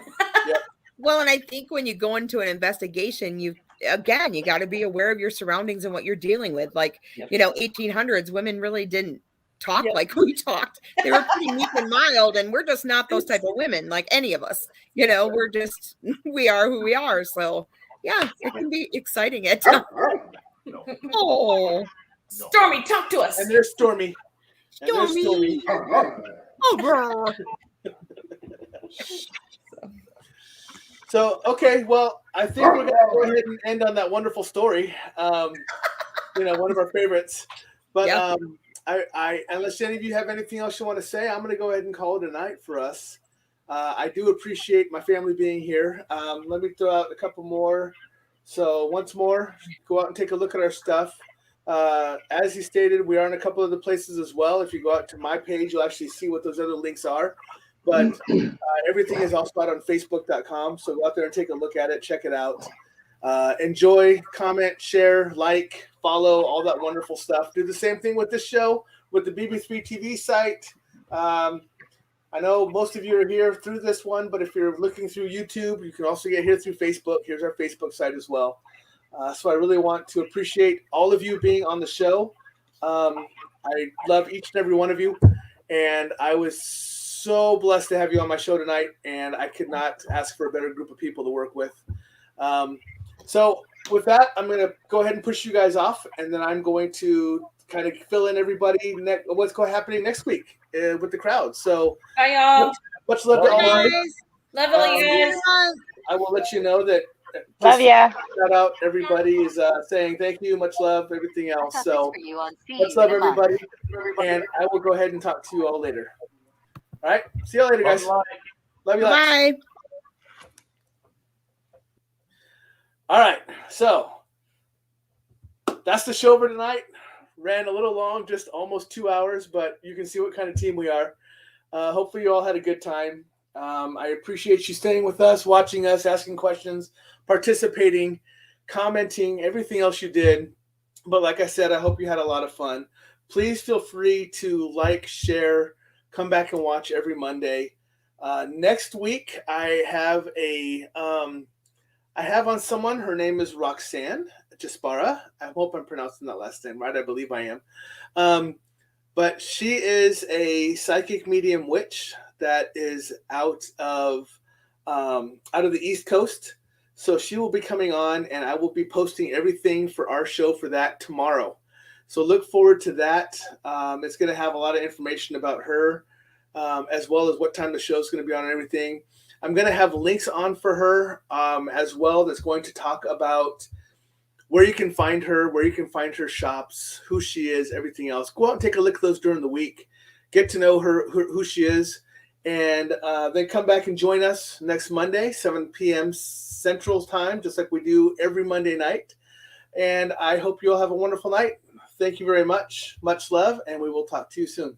Well, and I think when you go into an investigation, you got to be aware of your surroundings and what you're dealing with. Like, 1800s, women really didn't talk like we talked. They were pretty meek and mild, and we're just not those type of women, like any of us. We're just, we are who we are. So, yeah, it can be exciting at times. Oh, Stormy, talk to us. And there's Stormy. Stormy. Oh, So, okay, well, I think we're going to go ahead and end on that wonderful story. One of our favorites. But I unless any of you have anything else you want to say, I'm going to go ahead and call it a night for us. I do appreciate my family being here. Let me throw out a couple more. So once more, go out and take a look at our stuff. As he stated, we are in a couple of the places as well. If you go out to my page, you'll actually see what those other links are. But everything is also out on Facebook.com. So go out there and take a look at it. Check it out. Enjoy, comment, share, like, follow, all that wonderful stuff. Do the same thing with this show, with the BB3 TV site. I know most of you are here through this one, but if you're looking through YouTube, you can also get here through Facebook. Here's our Facebook site as well. So I really want to appreciate all of you being on the show. I love each and every one of you. And I was so blessed to have you on my show tonight, and I could not ask for a better group of people to work with. So with that, I'm going to go ahead and push you guys off, and then I'm going to kind of fill in everybody what's happening next week with the crowd. So bye, y'all. Much love to all of you. Love you guys. I will let you know that. Love ya. Shout out, everybody is saying thank you, much love, everything else. So much love, everybody, and I will go ahead and talk to you all later. All right, see you later, guys. Love you. Bye. All right, so that's the show for tonight. Ran a little long, just almost 2 hours, but you can see what kind of team we are. Hopefully you all had a good time. I appreciate you staying with us, watching us, asking questions, participating, commenting, everything else you did. But like I said, I hope you had a lot of fun. Please feel free to like, share, come back and watch every Monday. Next week, I have on someone. Her name is Roxanne Jaspara. I hope I'm pronouncing that last name right. I believe I am. But she is a psychic medium witch that is out of the East Coast. So she will be coming on, and I will be posting everything for our show for that tomorrow. So look forward to that. It's going to have a lot of information about her, as well as what time the show is going to be on and everything. I'm going to have links on for her as well that's going to talk about where you can find her, where you can find her shops, who she is, everything else. Go out and take a look at those during the week. Get to know her, who she is, and then come back and join us next Monday, 7 p.m. Central Time, just like we do every Monday night. And I hope you all have a wonderful night. Thank you very much. Much love, and we will talk to you soon.